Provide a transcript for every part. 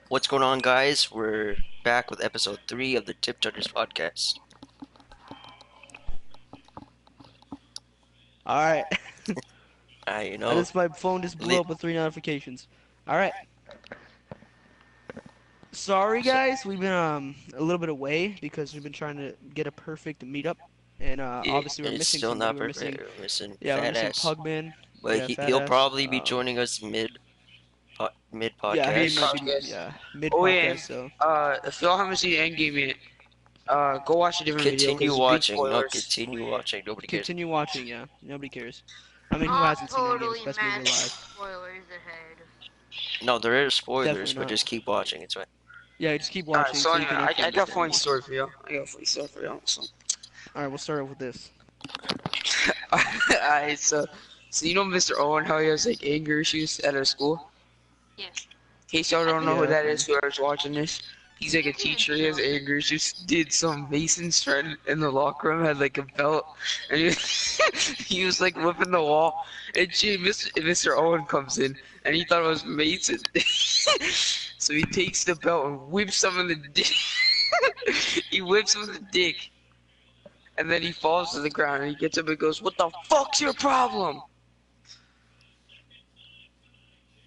What's going on, guys? We're back with episode 3 of the Tip Tuckers podcast. All right. You I know, just my phone just blew lit. up with 3 notifications. All right. Sorry So, guys, we've been a little bit away because we've been trying to get a perfect meetup, and Yeah, obviously we're it's missing still somebody. not We're missing perfect. We're missing we're fat missing ass. Pugman. But Yeah, fat he'll ass. probably be joining us mid Yeah, he mid might podcast. be podcast. mid Oh podcast. yeah, So if y'all haven't seen Endgame yet, go watch a different video Continue because big watching. No, spoilers. continue watching. Nobody cares. continue watching. Yeah, nobody cares. I mean, who Not hasn't seen Endgame? It's totally the best movie massive alive. spoilers ahead. No, there are spoilers, Definitely but not. just keep watching. It's right. Yeah, just keep Alright, watching so so you anyway, can I actually got a understand. funny story for y'all. So, All right, we'll start off with this. alright, so you know Mr. Owen, how he has like anger issues at our school. Yeah. In case y'all don't know who Yeah. that is, whoever's watching this, he's like a teacher. He has anger issues. Did some Mason's friend in the locker room had like a belt, and he was like whipping the wall. And Mr. Owen comes in, and he thought it was Mason. So he takes the belt and whips him in the dick. He whips him in the dick, and then he falls to the ground. And he gets up and goes, "What the fuck's your problem?"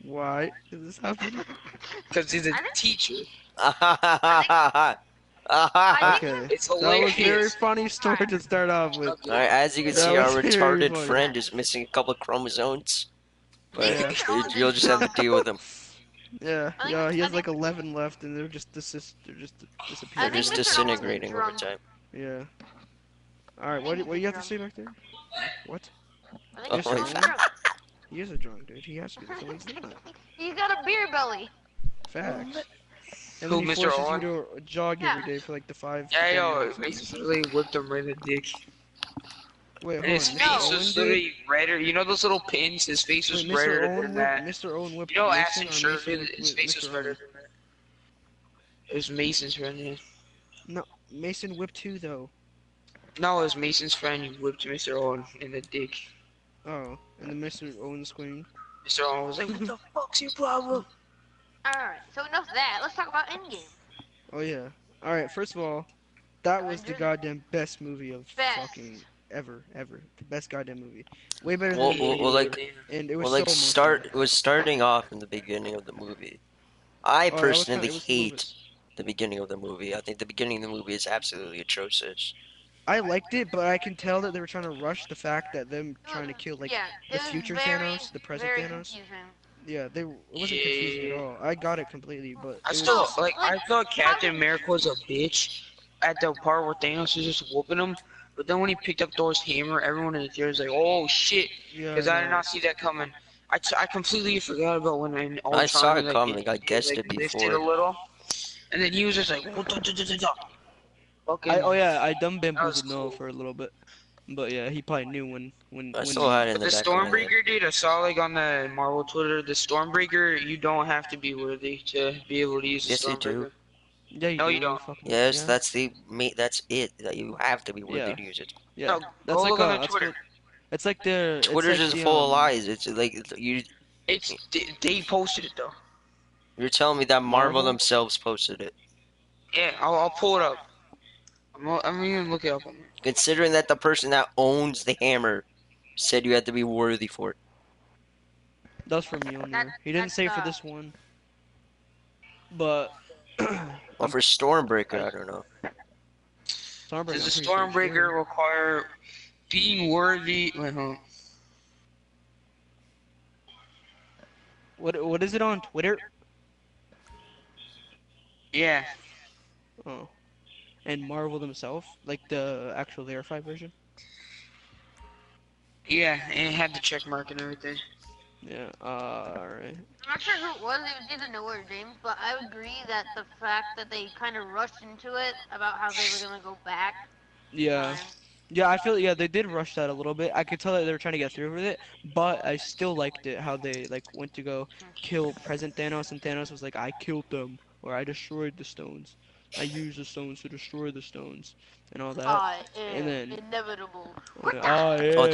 Why is this happening? Because he's a I think- teacher. Alright, Okay, It's that was very hilarious. funny story to start off with. as you can That see, our was very retarded funny. friend is missing a couple of chromosomes. But Yeah. you'll just have to deal with him. Yeah, I think- yeah, he I has like think- 11 left, and they're just I They're disappearing. think just Mr. Owen's disintegrating over drunk. time. Yeah. All right, what do you have to say back there? What? I think Oh, Mr. my Owen's God. drunk. He is a drunk dude. He has to be. So he's not. He's got a beer belly. Facts. And Who, then he Mr. forces Owen? you to jog Yeah. every day for like the 5. to Yeah, 10 yo, minutes. basically whipped him right in the dick. Wait, And hold his on. face No. Mr. Owen was did? literally redder. You know those little pins? His face was Wait, redder Mr. Owen than whip. that. Mr. Owen whip. You know Mason Ashton or Sherman? Mason His whip face was Mr. redder Owen? than that. It was Mason's friend, yeah. No, Mason whipped too though. No, it was Mason's friend who whipped Mr. Owen in the dick. Oh, and then Mr. Owen's queen. Mr. Owen was like, "What the fuck's your problem?" Alright, so enough of that. Let's talk about Endgame. Oh yeah. All right. First of all, that was the goddamn best movie of Best. fucking ever. The best goddamn movie. Way better Well, than well, Infinity well, War, like- and it was Well, so like emotional. it was starting off in the beginning of the movie. I Oh, that was personally it was hate the beginning of the movie. I think the beginning of the movie is absolutely atrocious. I liked it, but I can tell that they were trying to rush the fact that them trying to kill like yeah, the it was future very, Thanos, the present very Thanos. confusing. Yeah, it wasn't confusing at all. I got it completely, but I it still, was, like, I thought Captain America was a bitch at the part where Thanos was just whooping him. But then when he picked up Thor's hammer, everyone in the theater was like, "Oh shit," yeah. because I did not see that coming. I completely forgot about when Ultron, I saw it like, coming. I guessed it lifted before. a little, and then he was just like, fucking. Oh yeah, I dumb That was bamboozled Noah cool. for a little bit, but yeah, he probably knew when. I still had it in But the the back of my head. Stormbreaker, dude, I saw like on the Marvel Twitter, the Stormbreaker, you don't have to be worthy to be able to use the Yes, you Stormbreaker. do. Yeah, No, you don't. fucking- Yes, yeah. that's that's it. That you have to be worthy Yeah. to use it. Yeah, No, that's go like look on the that's Twitter. what- It's like the Twitter's it's just like full the, of lies. It's like They posted it though. you're telling me that Marvel Marvel? themselves posted it. Yeah, I'll pull it up. I'm even look it up on there. Considering that the person that owns the hammer said you had to be worthy for it. That's from Mjolnir. He didn't that's, say for this one, but Well, for Stormbreaker, I don't know. Stormbreaker. Does the I'm pretty sure Stormbreaker require being worthy? Wait, hold on. What is it on Twitter? Yeah, Oh, and Marvel themselves, like the actual verified version. yeah, and it had the check mark and everything. Yeah. Alright. I'm not sure who it was. It was either Noah or James, but I agree that the fact that they kind of rushed into it about how they were gonna go back. Yeah. Yeah, I feel they did rush that a little bit. I could tell that they were trying to get through with it, but I still liked it how they like went to go kill present Thanos, and Thanos was like, "I killed them," or "I destroyed the stones. I used the stones to destroy the stones," and all that. and then- Inevitable. Oh, yeah, Oh, that- Thor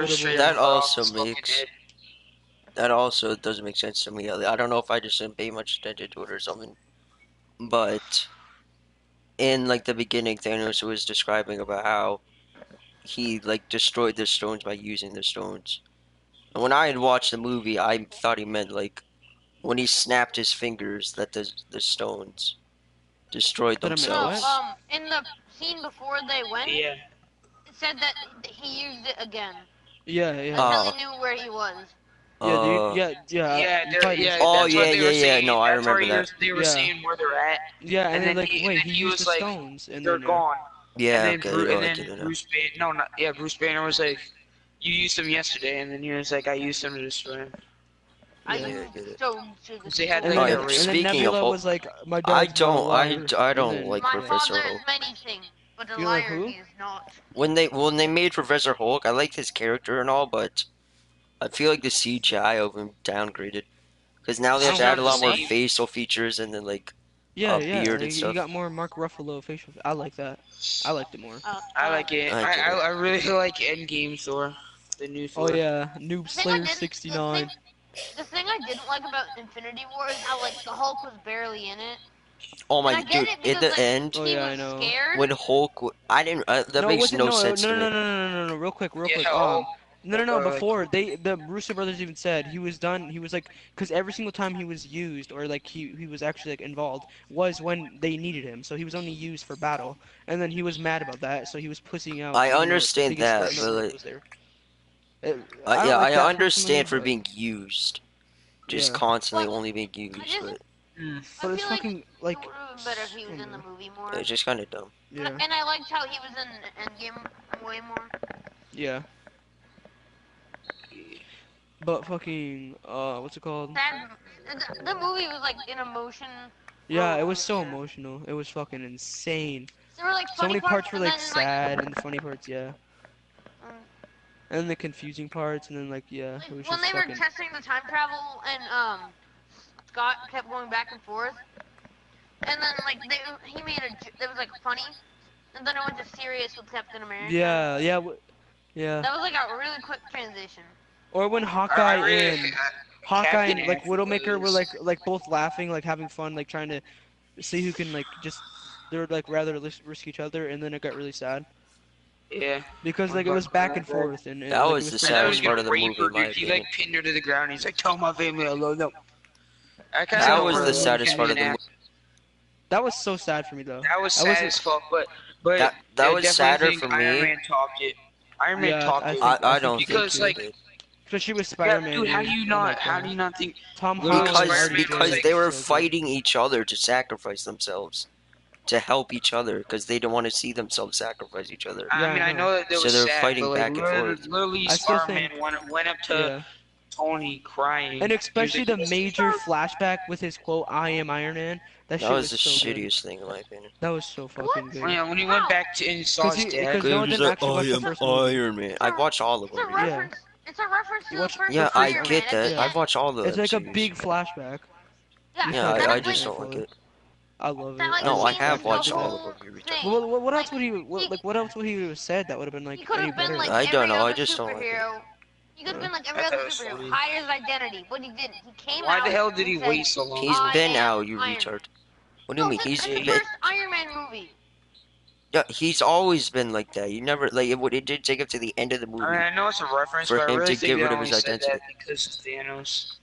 inevitable. straight that up also off his makes- fucking head. That also doesn't make sense to me. I don't know if I just didn't pay much attention to it or something. but in like the beginning, Thanos was describing about how he like destroyed the stones by using the stones. And when I had watched the movie, I thought he meant like when he snapped his fingers that the stones destroyed That I meant No, what? themselves. in the scene before they went, Yeah. it said that he used it again. Yeah, That's yeah. how Oh. they knew where he was. Yeah, dude. Uh, Yeah. You probably missed Oh, That's what yeah, they yeah, were yeah. saying. No, I That's where remember that. they were Yeah. saying where they're at, Yeah, and then like, and wait, then he he used was the like, stones, and they're then gone. Yeah, and then okay. Oh, I and didn't then know. Bruce Banner, no, not yeah, Bruce Banner was like, you used them yesterday, and then he was like, I used them to destroy him. I Yeah. Yeah, I used get the it. stones to Because they had, and like, then Alright, a and then speaking of Nebula Hulk, was like, my I dad's not a don't, liar. I And don't then, like My yeah. Professor father is Hulk. many things, but a You're like, liar who? he is not. When they made Professor Hulk, I liked his character and all, but I feel like the CGI of him downgraded. Because now they I have It's to don't add not a the lot more what? same. facial features and then like Yeah, a yeah. beard Like, and you got stuff. more Mark Ruffalo facial. I like that. I liked it more. I I like like it. I I, get I it. I really like Endgame Thor, the new Oh Thor. yeah, Noob The thing I Slayer didn't, 69. the thing I didn't like about Infinity War is how like the Hulk was barely in it, Oh and my I get dude, it in because the like end, Oh he yeah, was I know. scared. when Hulk, I didn't. That No, it makes wasn't. no No, sense to me. no. Real quick, real Yeah, quick. Hulk. No. Like, Before the Russo brothers even said he was done. He was like, because every single time he was used or like he was actually like involved was when they needed him. So he was only used for battle, and then he was mad about that. So he was pussing out, I even though the understand biggest threat that, in the but world like, was there. I don't yeah, like I that personally, understand for but being used, just yeah. constantly Well, only being I used, just but But I it's feel like fucking it like, would have been better if he I was don't in the know. movie more. it's just kind of dumb. Yeah, And I liked how he was in Endgame way more. yeah. But fucking what's it called? That the movie was like an emotion Yeah, roller it was so coaster. emotional. It was fucking insane. There were like So funny many parts, parts were and like then like, sad, and the funny parts, yeah, um, and the confusing parts, and then like yeah, it was when just they were fucking. testing the time travel, and Scott kept going back and forth, and then like he made that was like funny, and then it went to serious with Captain America. Yeah, yeah, yeah. That was like a really quick transition. Or when I really, Hawkeye Captain and like America Widowmaker were was. like both laughing, like having fun, like trying to see who can like just they would like rather risk each other, and then it got really sad Yeah. because When like it was back and Bucky- forth, and That like it was was the so I thought he was saddest funny. part gonna of the rape movie, her, in my dude. He like opinion. pinned her to the ground. He's like, "Tell my family I love them." I kind Except That of was for the overlooked saddest him part in of the that. movie. That was so sad for me though. That was I sad wasn't. as fuck, but That I was definitely sadder think for Iron me. Man topped it. Iron Man Yeah, topped it I I think don't he did think because he too. like, did. Especially with yeah, Spider-Man, dude, dude. Oh my how do god. you not think Tom little Holland and Because Spider-Man RDJ was because like, they was were so good. fighting each other to sacrifice themselves, to help each other, because they didn't want to see themselves sacrifice each other. Yeah, I mean, I I know. know that they So was they're sad, fighting but like back and forth. literally I still Spider-Man think, went up to yeah. Tony crying. And He was especially like, the major flashback with his quote, "I am Iron Man." That That shit was was the so good. shittiest thing in my opinion. That was so What? fucking when, good. yeah, when he went How? back to and saw his dad. Because He no was one just didn't like, actually I watch the am first movie. Iron Man. I've watched all of It's them, a dude. Yeah. reference. It's a reference to You the watch first the Yeah, I first. Iron Man get at that. the Yeah. I've end. watched all It's the like a series. big flashback. Yeah, You Yeah, should that I like just watch it don't like fully. it. I love that it. like I No, I love have changes the watched flashbacks like all that. of them, whole you retard. thing. What Like else would he he what else would he have said that would have been he like could any have been better? like I don't every know, I other just don't like it. superhero. He could have been like I every thought other it was superhero. funny. Hide his identity, but he didn't. He came Why the out hell did and he said, wait so long? He's "I been am out, you Iron retard. Man." What do you No, mean? since Yeah, the he, first Iron Man movie. Yeah, he's always been like that. You never like it did take up to the end of the I mean, movie I know it's a reference, for but I him really to think get they rid of only his said identity. that because of Thanos.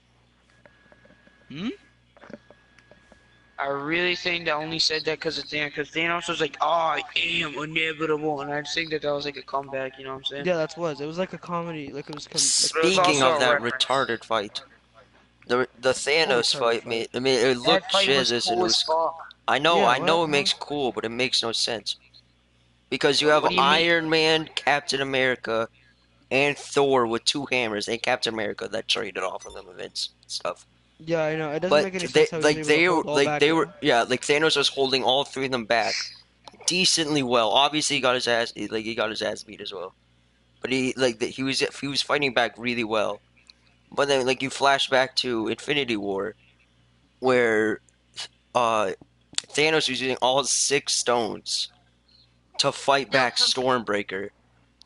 Hmm? I really think they only said that because of Thanos, because Thanos was like, "I am inevitable," and I just think that that was like a comeback. You know what I'm saying? Yeah, that's was. It was like a comedy. Like it was like But it was Speaking also of a that reference. retarded fight, the what Thanos retarded fight fight. made. I mean, it That looked fight was Jesus and it cool as was. fuck. Yeah, I know what? it How? makes cool, but it makes no sense because you have What do you mean? Iron Man, Captain America, and Thor with two hammers, and Captain America that traded off of them events stuff. Yeah, I know. It doesn't But make any sense how he was able to hold all back they were though. yeah like Thanos was holding all three of them back decently well. Obviously, he got his ass he got his ass beat as well. But he was fighting back really well. But then like you flash back to Infinity War where uh Thanos was using all six stones to fight back Stormbreaker,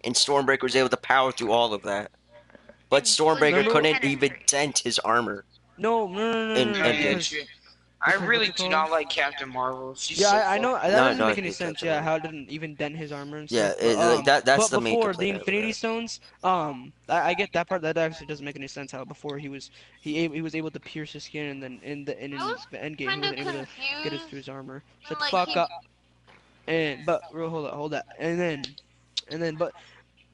and Stormbreaker was able to power through all of that. But And he was Stormbreaker able to couldn't even penetrate. dent his armor No, in Oh, yeah, Endgame. because true. I Because really what's it do called? not like Captain Marvel. She's Yeah, so I know fucking- that No, doesn't no, I make any hate sense. Captain Yeah, Marvel. how it didn't even dent his armor and Yeah, stuff. But, like that's but the main before the complaint. Infinity Stones, I get that part. That actually doesn't make any sense. How before he was able to pierce his skin, and then in I was the end game he kind of wasn't able to get his through confused his armor. when Shut the like fuck he. up. And but hold up, but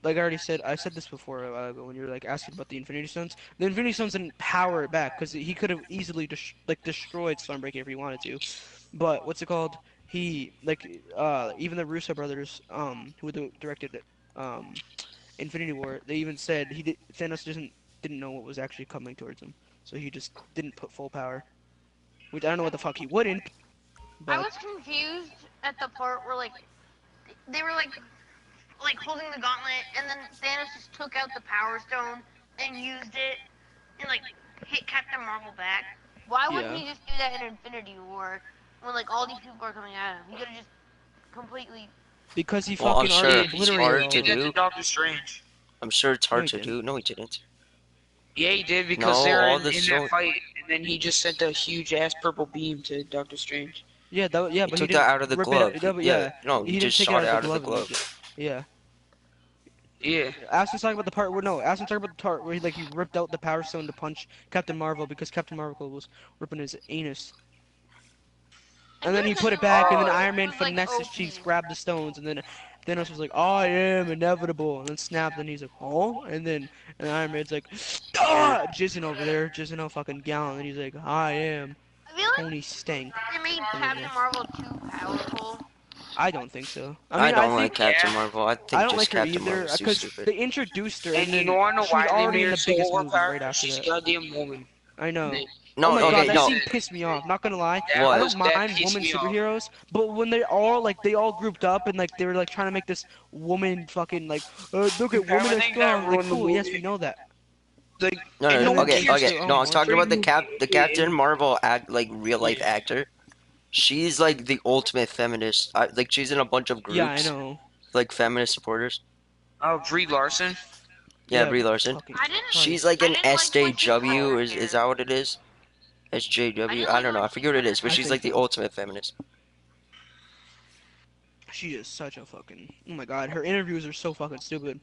like I already said, I said this before a while ago when you were like asking about the Infinity Stones. The Infinity Stones didn't power it back because he could have easily destroyed Stormbreaker if he wanted to. But what's it called? He even the Russo brothers who directed Infinity War, they even said Thanos didn't know what was actually coming towards him, so he just didn't put full power. Which I don't know what the fuck he wouldn't, I but was confused at the part where like they were like holding the gauntlet, and then Thanos just took out the Power Stone and used it and like hit Captain Marvel back. Why wouldn't yeah. he just do that in Infinity War when like all these people are coming at him? He could have just completely. Because he Well, I'm fucking sure already it's obliterated hard all to of He them. did do. to Doctor Strange. I'm sure it's No, hard he to didn't. do. No, he didn't. Yeah, he did because No, they're all in the that fight, and then he just sent a huge ass purple beam to Doctor Strange. Yeah, He but he took that didn't out of the rip it glove. out. No, but Yeah, yeah, no, he he didn't just take it shot out it of the out of the glove and use glove. it. Yeah. Yeah. Aston's talking about the part where no, Aston's talking about the part where he ripped out the Power Stone to punch Captain Marvel because Captain Marvel was ripping his anus. And then he put it back, and then Iron Man was like finessed his OP. cheeks, grabbed the stones, and then Thanos was like, "I am inevitable," and then snapped, and he's like, "Oh," and Iron Man's like, "Ah!" jizzing over there, jizzing a fucking gallon, and he's like, "I am I feel like Tony Stank." they made And then, Captain Marvel too powerful. I don't think so. I I mean, I don't like think Captain Yeah. Marvel. I I think don't just like her Captain either Marvel's too because stupid. they introduced her, And and you then wanna know she was why they already made in her the so biggest movie overpowered? right after She's a that. goddamn woman. I know. They- Oh No, my okay, god, that no. scene pissed me off. Not gonna lie, That I What? don't that mind pissed woman me off. superheroes, but when they all grouped up and they were like trying to make this woman fucking look at women I are think that strong. Like, ruined the cool, yes, we movie. know that. Like, No, and no, No no. one Okay, cares okay. to. No, Oh, I'm talking about the Captain and- Marvel act like real life Yeah. actor. She's like the ultimate feminist. Like she's in a bunch of yeah, I groups, know. like feminist supporters. Brie Larson. Yeah, Yeah, Brie but Larson. fucking I didn't. She's Christ. like I an didn't like what she colored SJW. her Is hair. that what it is? I SJW. didn't I like don't know. what I she forget what it colored is, her but I hair. she's like think the so. ultimate feminist. She is such a fucking. Oh my god, her interviews are so fucking stupid.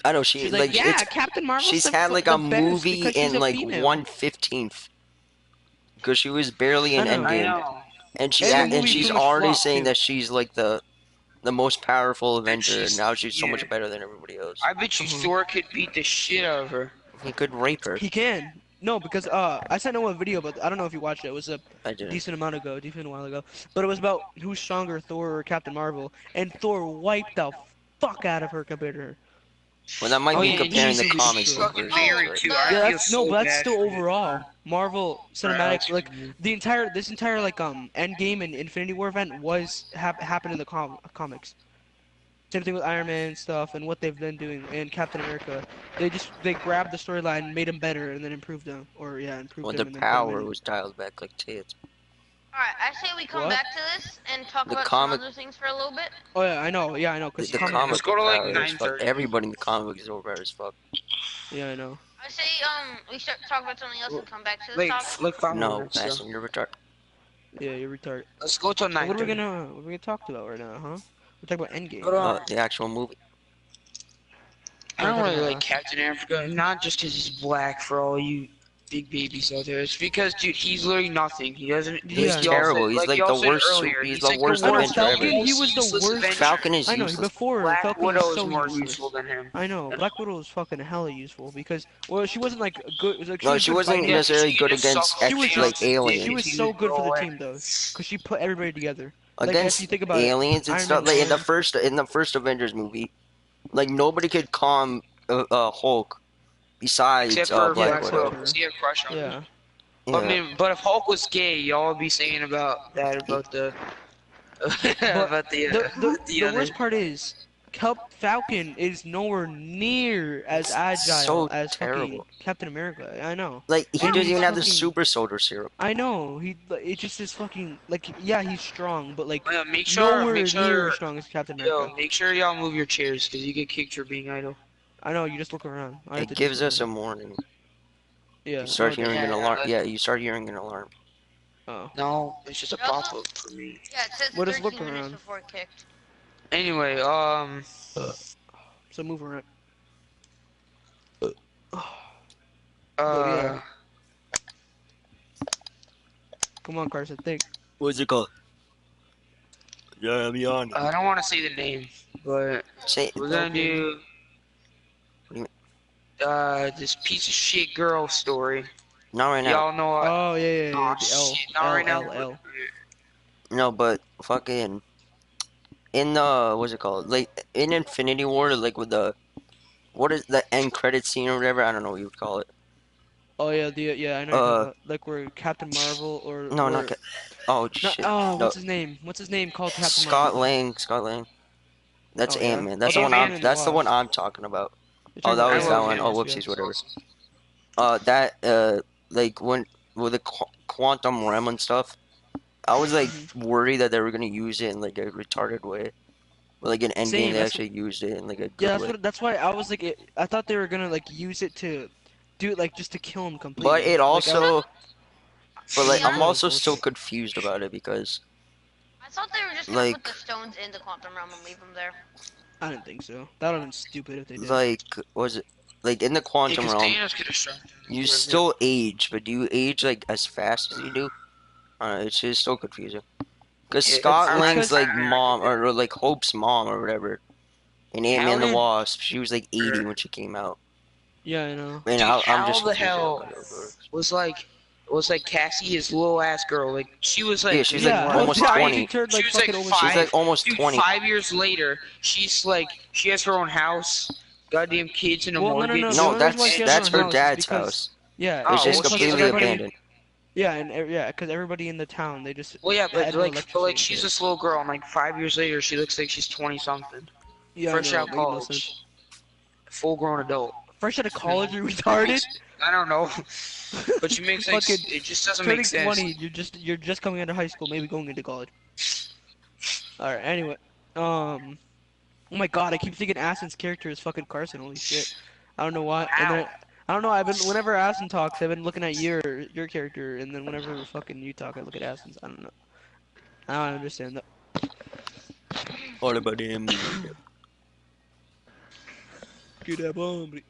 I know she She's like, like yeah, it's Captain Marvel's she's had like a the best movie because she's in a like female. 1/15th because she was barely in I know. I Endgame, know. and And the and movie she's pretty much already flopped saying too. that she's like the most powerful Bet Avenger, and now she's so yeah. much better than everybody else. I bet you Uh-huh. Thor could beat the shit out of her. He could rape her. He can. No, because I sent out a video, but I don't know if you watched it. It was a I didn't. decent while ago. But it was about who's stronger, Thor or Captain Marvel, and Thor wiped the fuck out of her compared to her. Well, that might Oh, be yeah, comparing the easily comics She's destroyed. fucking version. married But too. Yeah, I Yeah, feel that's so but that's bad still for her. overall. Marvel cinematic, like Alex. this entire Endgame and Infinity War event was happened in the comics. Same thing with Iron Man and stuff and what they've been doing and Captain America. They grabbed the storyline, made him better, and then improved him, improved well, him the and then put him power in. was dialed back like tits. Alright, I say we come What? back to this and talk The about comic- some other things for a little bit. Oh yeah, I know, The, because the comic comic Let's go to, like, power is fuck. 9:30. Everybody in the comic book is over as fuck. Yeah, I know. I say we start talk about something else and come back to this Like, topic. like 5 No, minutes. So. Ashton, you're retarded. Yeah, you're retarded. Let's go to So what are we 9:30. gonna talk about right now, huh? We're talking about Endgame. Hold on. The actual movie. I don't really Uh, like Captain Africa, not just because he's black for all you big babies out there. It's because, dude, he's literally nothing. He doesn't. He's y'all terrible. said- He's like y'all the said worst earlier, he's he's the like worst I know Avenger Falcon. ever. He was the Useless worst. Avenger. Falcon is I know. useless. Before Black Falcon Widow was is so more useless. useful than him. I know. Black Widow was fucking hella useful because she wasn't like good. Like, No, was she good wasn't fighting. necessarily She good just against sucked She was like just- aliens. She was so good for the team though, because she put everybody together. Like, if Against you think about aliens and Iron stuff. Man Like in the 1. first Avengers movie, like nobody could calm Hulk besides Except for Black Black Widow. Widow. 'Cause he had a crush on him. Yeah. Yeah. I mean, but if Hulk was gay, y'all would be saying about that about the about The other. worst part is, Falcon is nowhere near as agile so as fucking terrible. Captain America. I know. Like he And doesn't he's even have the fucking- super soldier serum. I know. It just is fucking like yeah, he's strong, but like Make nowhere near sure, as strong as Captain America. yo, make sure y'all move your chairs because you get kicked for being idle. I know. You just look around. I have It to gives just look us a around. warning. Yeah. You start okay. hearing an Yeah, alarm. like- Yeah, you start hearing an alarm. Oh. No, it's just a It also- pop-up for me. Yeah, it says What is 13 look minutes around? before it kicked. Anyway, So move around. But yeah, uh, come on, Carson, think. What's it called? Yeah, I'm on. I don't want to say the name, but Say we're gonna Okay. do What do you this piece of shit girl story. not right now. Y'all know. Oh yeah, yeah, yeah. Aw, The L, shit, not L, right now. L, L. No, but fucking in the what's it called? Like in Infinity War, like with the what is the end credit scene or whatever? I don't know what you would call it. Oh yeah, yeah. I know you're talking about like where Captain Marvel or No, where. not oh No, shit. oh, No, what's his name? What's his name called Captain Scott Marvel? Lang. Scott Lang. That's Oh yeah. Ant-Man. Oh, That's that the was one I'm. Ant-Man and the That's the one Wasp. I'm talking about. You're Oh, talking that about I was Ant-Man that love and one. the Oh, Wasp, Ant-Man. yeah. whoopsies, whatever. Awesome. That like when with the quantum realm and stuff, I was like worried that they were gonna use it in like a retarded way. But like in Endgame, Same. they actually used it in like a Yeah, good way. that's why I was like, I thought they were gonna like use it to do it like just to kill him But completely. it Like I was, also, but like it was I'm really also still unfortunate. confused about it because I thought they were just gonna put like the stones in the quantum realm and leave them there. I didn't think so. That would have been stupid if they did. like was it like in the Yeah, quantum because realm, Thanos could have struck. you still age, but do you age like as fast as you do? It's just so confusing. Because Yeah, Scott It's Lang's 'cause- like mom or like Hope's mom or whatever, in How Ant-Man the did Wasp, she was like 80 when she came out. Yeah, I know. And dude, I'm how just the confused about hell how that works. was like Cassie his little ass girl? Like she was like Yeah, she's Yeah, like almost yeah, 20. she turned She like was like fucking almost. She's five. like almost Dude, 20. 5 years later, she's like she has her own house, goddamn kids and a Well, no, no, mortgage. no. The No, only reason why she has that's her her own house is dad's because house. yeah, Oh, It's and just well, plus she has completely like everybody. abandoned. Yeah, and yeah, because everybody in the town they just Well, yeah, had but no like, electricity. she's this little girl, and like 5 years later, she looks like she's 20 something, Yeah, I fresh know, out it made no sense. college, full grown adult. Fresh out of college, you retarded. I don't know, but she makes like Fucking it just doesn't turning make sense. 20, you're just coming out of high school, maybe going into college. All right. Anyway, oh my God, I keep thinking Aston's character is fucking Carson. Holy shit. I don't know why. And then I don't know. I've been whenever Aston talks, I've been looking at your character, and then whenever fucking you talk, I look at Aston's. I don't know. I don't understand that. All about him. Get that bomb.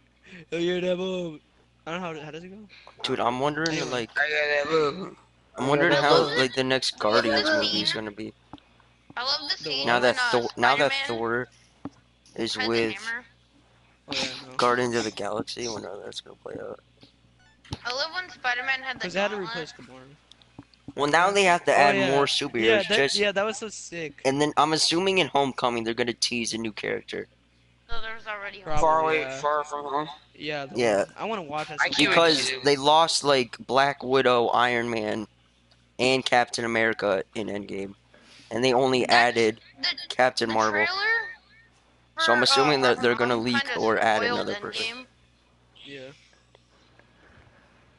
Oh, you're that bomb. I don't know how does it go? Dude, I'm wondering Anyway. like I got that look. I'm wondering I how love like the next I love Guardians this movie is scene. gonna be. I love the scene Now when that Spider-Man Thor is has the with hammer. Oh yeah, no. Guardians of the Galaxy, when that's gonna play out. I love when Spider-Man had the Because they had to gauntlet. replace Gamora. Well, now they have to Oh, add yeah. more Yeah, superheroes. Just that was so sick. and then I'm assuming in Homecoming they're gonna tease a new character So there's already Probably. Far away, yeah. far from home. Yeah, the Yeah. one. I want to watch that. I so can't bad. wait to because see it. they lost like Black Widow, Iron Man, and Captain America in Endgame, and they only That's- added the, Captain the Marvel. trailer. So I'm for, assuming Far that they're From gonna Home leak kinda or add spoiled another person. Endgame. Yeah.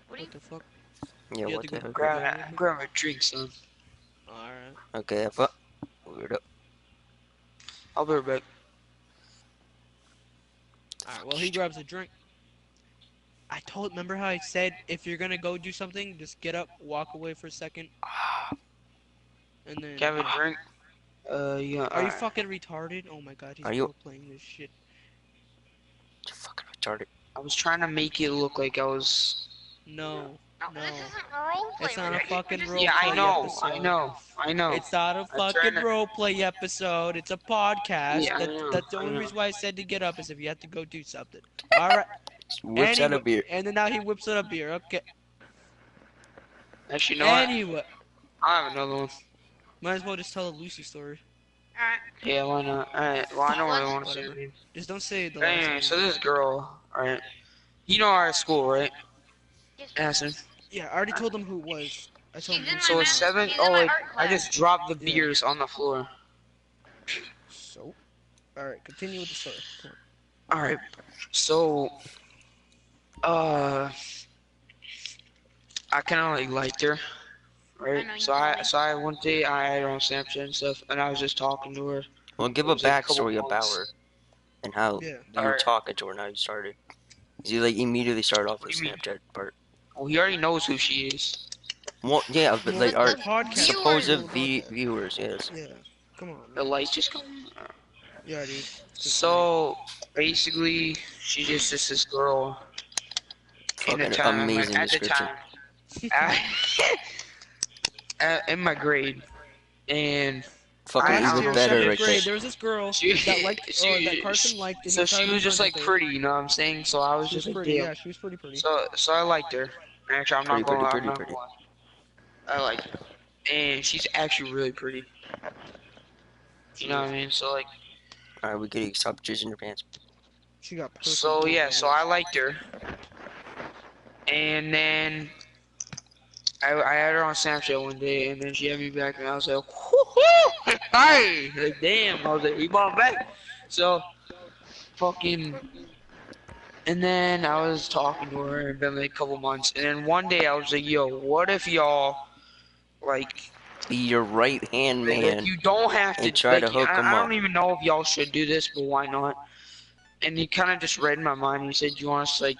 What do you What the fuck? Yeah, You have what to the go heck? Grab a drink, son. Alright. Okay, weirdo. I'll be right back. Alright, well, he grabs a drink. Remember how I said if you're gonna go do something, just get up, walk away for a second, and then. Have a drink. Yeah. Are you fucking retarded? Oh my God, he's Are you- still playing this shit. You're fucking retarded. I was trying to make it look like I was. No, no. This isn't role play. It's not we're a just- fucking we're just- role Yeah, I play know, episode. I know. It's not a I'm fucking trying to- roleplay episode. It's a podcast. Yeah, I know, That's the I only know. reason why I said to get up is if you have to go do something. All right. Whips out a beer. And then now he whips out a beer. Okay. Actually, you know what? Anyway, I have another one. might as well just tell a Lucy story. Alright. Yeah, why not? Alright, well, I don't really want to say Whatever. her name. Just don't say the But last anyway, name. so this girl, alright. You know our school, right? Yes. Aston. Yeah, I already told him who it was. I told him. She's in So my it's math- 7. she's Oh, in my wait. art I class. just dropped the Yeah. beers on the floor. So. All right, continue with the story. Come on. Alright. So, I kind of like liked her, right? I know you So told me. one day I had her on Snapchat and stuff, and I was just talking to her. Well, give It a was like a couple backstory about months. her and how Yeah. you were Alright. talking to her and how you started. 'Cause you like immediately started off What with do you mean? Snapchat part. Well, he already knows who she is. Well, yeah, but Well, like our the podcast supposed is all about that. viewers, yes. Yeah. Come on. The Man. lights just come. Yeah, dude. So basically, she's just this girl in the Fucking time, like amazing at the description. time, in my grade, and Fucking I Last don't even year, know. She better seventh right there. grade, there was this girl She, that liked, that Carson liked, and so he tried she to be was just friends like with her. pretty, you know what I'm saying? So I was She was just like, pretty. damn. Yeah, she was pretty pretty. So I liked her. Actually, I'm Pretty, not gonna. pretty, I'm pretty, not pretty. gonna lie. I like her, and she's actually really pretty. You know what I mean? So like, Alright, we could stop jizzing your pants. She got perfect. so yeah. boobs, So I liked her, and then I had her on Snapchat one day, and then she had me back, and I was like, whoo-hoo! Hi! Like, damn, I was like, we bought back. So, fucking, and then I was talking to her, and been like a couple months, and then one day I was like, yo, what if y'all, like, Be your right hand like man you don't have to, and try like, to hook him I up. don't even know if y'all should do this, but why not? And he kind of just read my mind, he said, you want us to, like,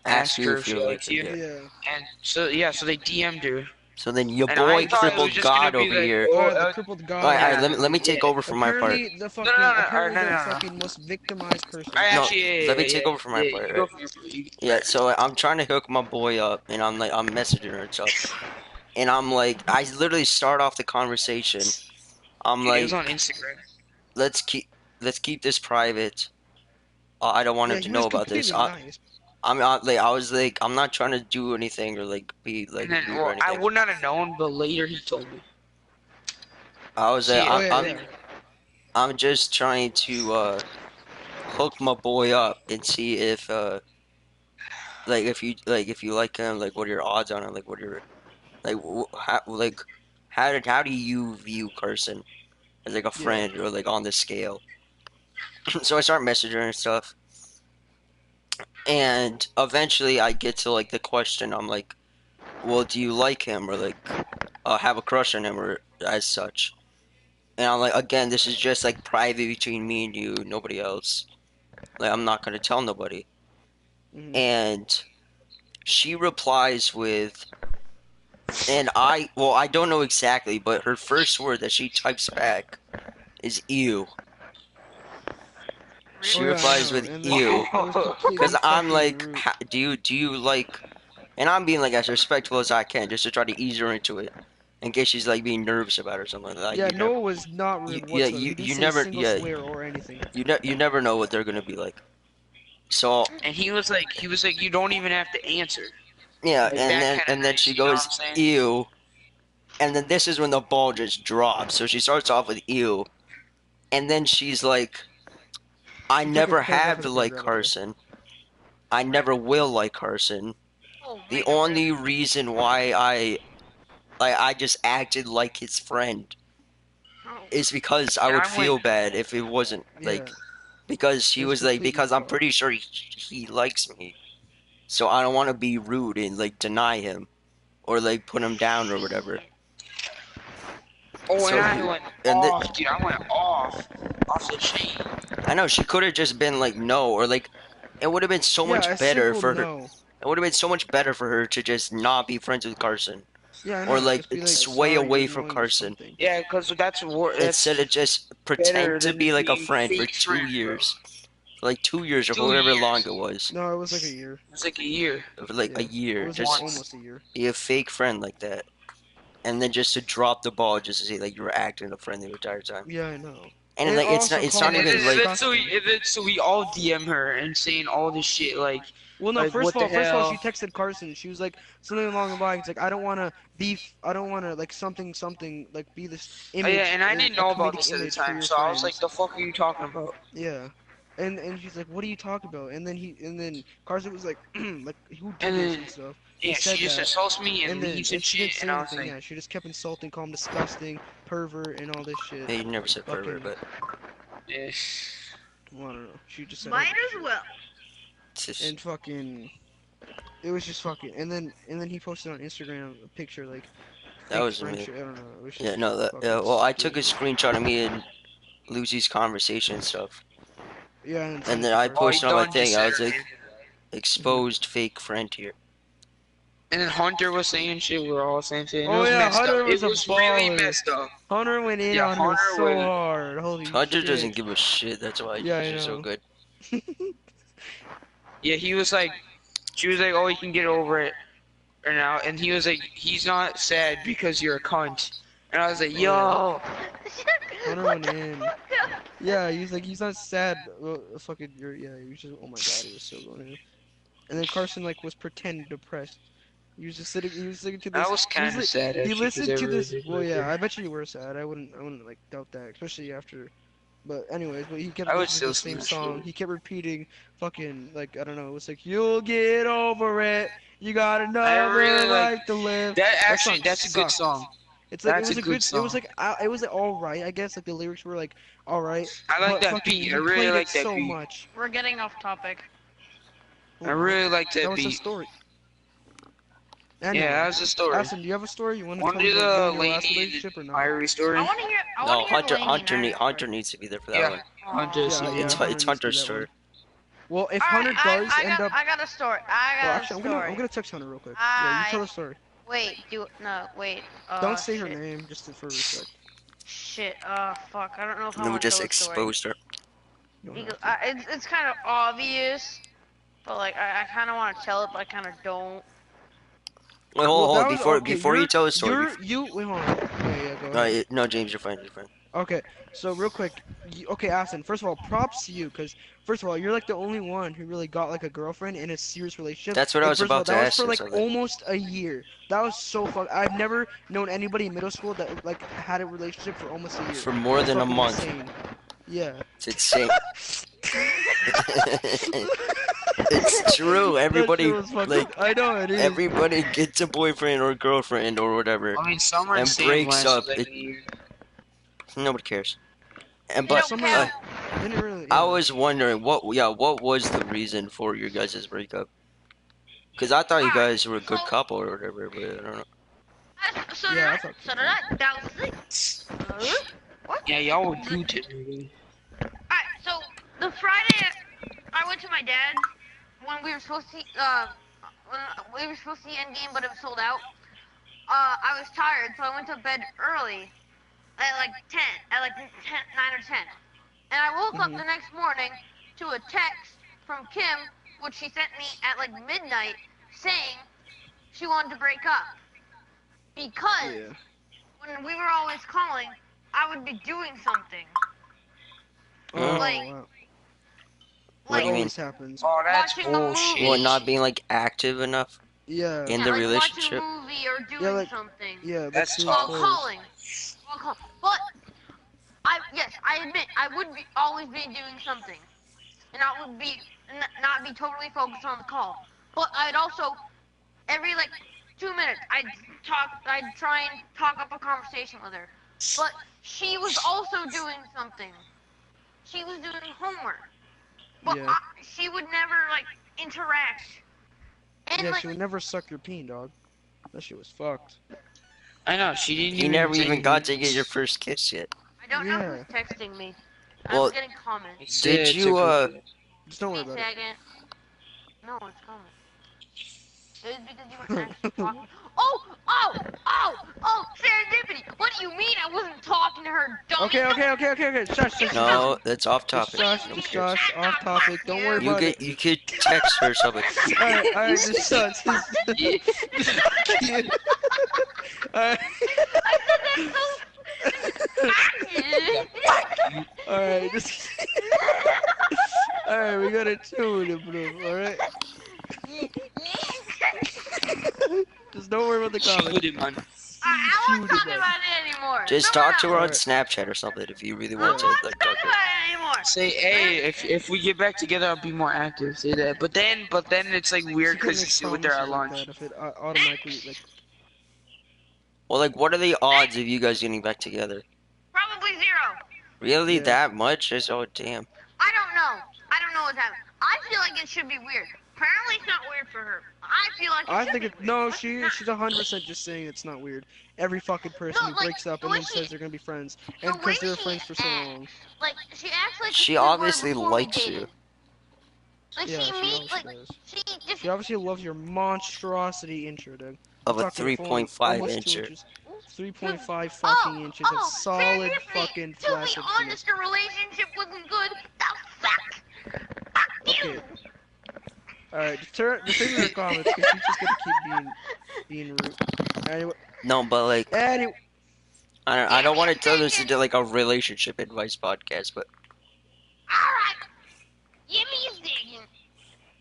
ask you her if if she you like likes it. you? Yeah. Yeah. And so, yeah, so they DM'd her. So then your And boy I thought it was crippled just gonna God be over like, here. oh, Alright, the crippled god. Alright, yeah, let me take over for my part. Apparently, the fucking no, apparently no, the no. fucking most victimized person. I No, actually, let me take over for my yeah, part, you go right? for your part. Yeah, so I'm trying to hook my boy up, and I'm messaging her and stuff. And I'm like, I literally start off the conversation. I'm It was like, on Instagram. let's keep this private. I don't want Yeah, him to he know was about this. completely nice. I'm not like I was like I'm not trying to do anything or like be like And then, rude or well, I anything. would not have known, but later he told me. I was See, Oh I'm, yeah, I'm yeah. I'm just trying to hook my boy up and see if like if you like him, like what are your odds on him, like what are your like how do you view Carson as like a Yeah. friend or like on the scale? So I start messaging her and stuff, and eventually I get to like the question. I'm like, well, do you like him or like have a crush on him or as such? And I'm like, again, this is just like private between me and you, nobody else. Like I'm not gonna tell nobody. Mhm. And she replies with, and I don't know exactly, but her first word that she types back is ew. She Oh, yeah, I replies know. with And then ew. it was completely Because I'm fucking like, rude. do you like, and I'm being like as respectful as I can just to try to ease her into it, in case she's like being nervous about it or something like that. Yeah, You never, Noah was not rude whatsoever. He didn't you say never, a single swear or anything. you never know what they're gonna be like. So And he was like, you don't even have to answer. yeah, Like, that kinda and then nice, she you know what goes I'm saying? ew, and then this is when the ball just drops. So she starts off with ew, and then she's like, I She took never it paragraph have at to a like paragraph, Carson. I never will like Carson. Oh, The wait a minute. only reason why I just acted like his friend Oh. is because I And would I feel went, bad if it wasn't like Yeah. because he It was was like completely because I'm fucked. pretty sure he likes me. So I don't want to be rude and like deny him or like put him down or whatever. oh, So and I went and the, off, dude. I went off the chain. I know she could have just been like no or like it would have been so Yeah, much a better simple for her. no. It would have been so much better for her to just not be friends with Carson Yeah, I or know. like Just be like, sway sorry, away you're from annoying or Carson something. Yeah, because that's instead of just better pretend to than be like a being friend for fake 2 friends, bro. years. Like 2 years or 2 however years. long it was. No, it was like a year. It's like a year. For like a Yeah. It year. was like Just almost a year. be a fake friend like that. And then just to drop the ball just to say like you were acting a friend the entire time. Yeah, I know. And And like also it's called not her even like So we all DM her and saying all this shit like, Well, no. like, First what of all, the hell? she texted Carson. She was like something along the lines like, "I don't want to be, I don't want to like something like be this Oh image." yeah, and I or didn't a know about comedic this at the image for time, your so I was like, friends. the fuck are you talking about? Yeah. And she's like, "What are you talking about?" And then Carson was like, "Like who did And this then and stuff." yeah, said she just that. insults me and And then leaves and and she didn't shit, say and I was anything. like, Yeah, she just kept insulting, calling him disgusting, pervert, and all this shit. yeah, you never said pervert, Fucking, but yeah. well, I don't know. She just said Might it. as well. it's just, And fucking, it was just fucking. And then he posted on Instagram a picture like that fake was me. friendship. I don't know. It was just Yeah, no, that fucking well I took a stupid. screenshot of me and Lucy's conversation and stuff. Yeah, and And sent it then to I Carson. Oh, you posted on my done thing, just I said was her like name. exposed fake friend here. And then Hunter was saying shit. We were all saying shit. And Oh it was yeah, messed Hunter up. was It a was really baller. messed up. Hunter went in Yeah, on her Hunter so was- hard. Holy Hunter shit. doesn't give a shit. That's why Yeah, I you're so know. good. Yeah, he was like, she was like, oh, you can get over it. And now, and he was like, he's not sad because you're a cunt. And I was like, yo. Hunter What went the in. fuck? Yeah, he's like, he's not sad. Fucking, yeah, he was just, oh my god, he was so going in. And then Carson, like, was pretending depressed. He was just sitting, he was listening to this. I was he was kind of li- sad. He actually, 'cause listened I to really this. did Well, like yeah, her. I bet you were sad. I wouldn't, like, doubt that, especially after. But anyways, but he kept I would listening to still the same smash song. it. He kept repeating, fucking, like, I don't know. It was like, you'll get over it. You got another really like- life to live. That That actually, song that's a good sucked. song. It's like That's it was a a good good. It was song. like it was all right. I guess like the lyrics were like all right. I like but that fucking, beat. he I really played like it that so beat. much. We're getting off topic. I really like That that was the beat. story. Yeah, Anyway, that was the story. Austin, do you have a story you want to Want tell to me do about the you and your last Laney relationship or and not? Irie story? I want to hear. I No, want to hear the Hunter Laney Hunter story. needs to be there for that Yeah. one. Hunter, Yeah, so yeah. It's Hunter needs to Hunter's do that story. one. Well, if Alright, Hunter does I end got, up, I got a story. well, I got actually, a I'm story. gonna text Hunter real quick. Yeah, you tell I- the story. Wait, wait. Don't say her shit. name, just for respect. Shit. Fuck. I don't know if I And we want to just tell the story. exposed her. You don't Because, have to. it's kind of obvious, but like I kind of want to tell it, but I kind of don't. Wait, hold that on. was- Before okay, before you you're- tell the story. Wait, hold on. Yeah, go No, ahead. no, James, you're fine. You're fine. Okay, so real quick, okay, Aston. First of all, props to you, because first of all, you're like the only one who really got like a girlfriend in a serious relationship. That's what I And was first of all, about to that was ask for you, like so that- almost a year. That was so fun. I've never known anybody in middle school that like had a relationship for almost a year. For more than a Fucking month. insane. Yeah. It's insane. It's true. Everybody That shit was fucking- like I know it is. everybody gets a boyfriend or girlfriend or whatever. I mean, summer And Sam breaks lasted up. like It- a year. Nobody cares. And You but don't Someone- care. Didn't really. I yeah. was wondering what was the reason for your guys' breakup? Because I thought you guys were a good couple or whatever, but I don't know. So Yeah, I did thought So did I. That was it. Yeah, y'all were gooted, really. Alright, so the Friday I went to my dad when we were supposed to when we were supposed to see Endgame, but it was sold out. I was tired, so I went to bed early at like 10, at like 9 or 10, and I woke up Mhm. the next morning to a text from Kim, which she sent me at like midnight, saying she wanted to break up because Yeah. when we were always calling, I would be doing something. Oh, Like- wow. What That do you mean? always happens. Oh, that's Watching a bullshit. movie. Well, not being like active enough Yeah. in Yeah, the like relationship. watching a movie or doing Yeah, like- something. Yeah. That's too tough. While close. calling. But I admit I would be always be doing something, and I would be not be totally focused on the call. But I'd also every like 2 minutes I'd try and talk up a conversation with her. But she was also doing something. She was doing homework. But Yeah. she would never like interact. And Yeah, like she would never suck your peen, dog. That shit was fucked. I know, she didn't You even never say even got to anything. get your first kiss yet. I don't know Yeah. who's texting me. Well, I'm getting comments. It's, Did it's you, a- Just don't worry Wait a about it. second. No, it's coming. It was because you were actually talking. Oh! Serendipity! What do you mean I wasn't talking to her, dummy? Okay. Shush. No, that's off topic. Shush, Nobody cares. shush, off topic. Don't worry You about get you could text her something. it. Alright, just shush. Alright. Alright, just. Alright, we got a tune, bro. Alright? Just don't worry about the comments. Shoot it, man. I won't Shoot talk it, about it anymore. Just No, talk to her on Alright. Snapchat or something if you really I want won't to talk like about talk to her. it anymore. Say, hey, if we get back together, I'll be more active. Say that. But then it's like weird She because couldn't you sit with her at promise lunch. like that if it automatically like. Well, like, what are the odds of you guys getting back together? Probably 0. Really, Yeah. that much? Just oh damn. I don't know. I don't know what's happening. I feel like it should be weird. Apparently it's not weird for her. I feel like it I should think be it. weird. No, But she's not. 100% just saying it's not weird. Every fucking person No, who like, breaks up the and way then she- says they're gonna be friends, the and way because they were she friends for so acts. long. Like, she acts like She we were obviously before we likes you. dated. Like Yeah, she she meet obviously like does. she just She obviously loves your monstrosity intro, dude. Of I'm a talking full 3.5 almost 2 incher. inches. 3.5 fucking inches of solid seriously, fucking to be flaccid penis. honest, the relationship wasn't good. The fuck you. Okay. Alright, disable her comments because she's just gonna keep being rude. Anyway, No, but like, anyway, I don't want to turn this into like a relationship advice podcast, but Alright, give me a second.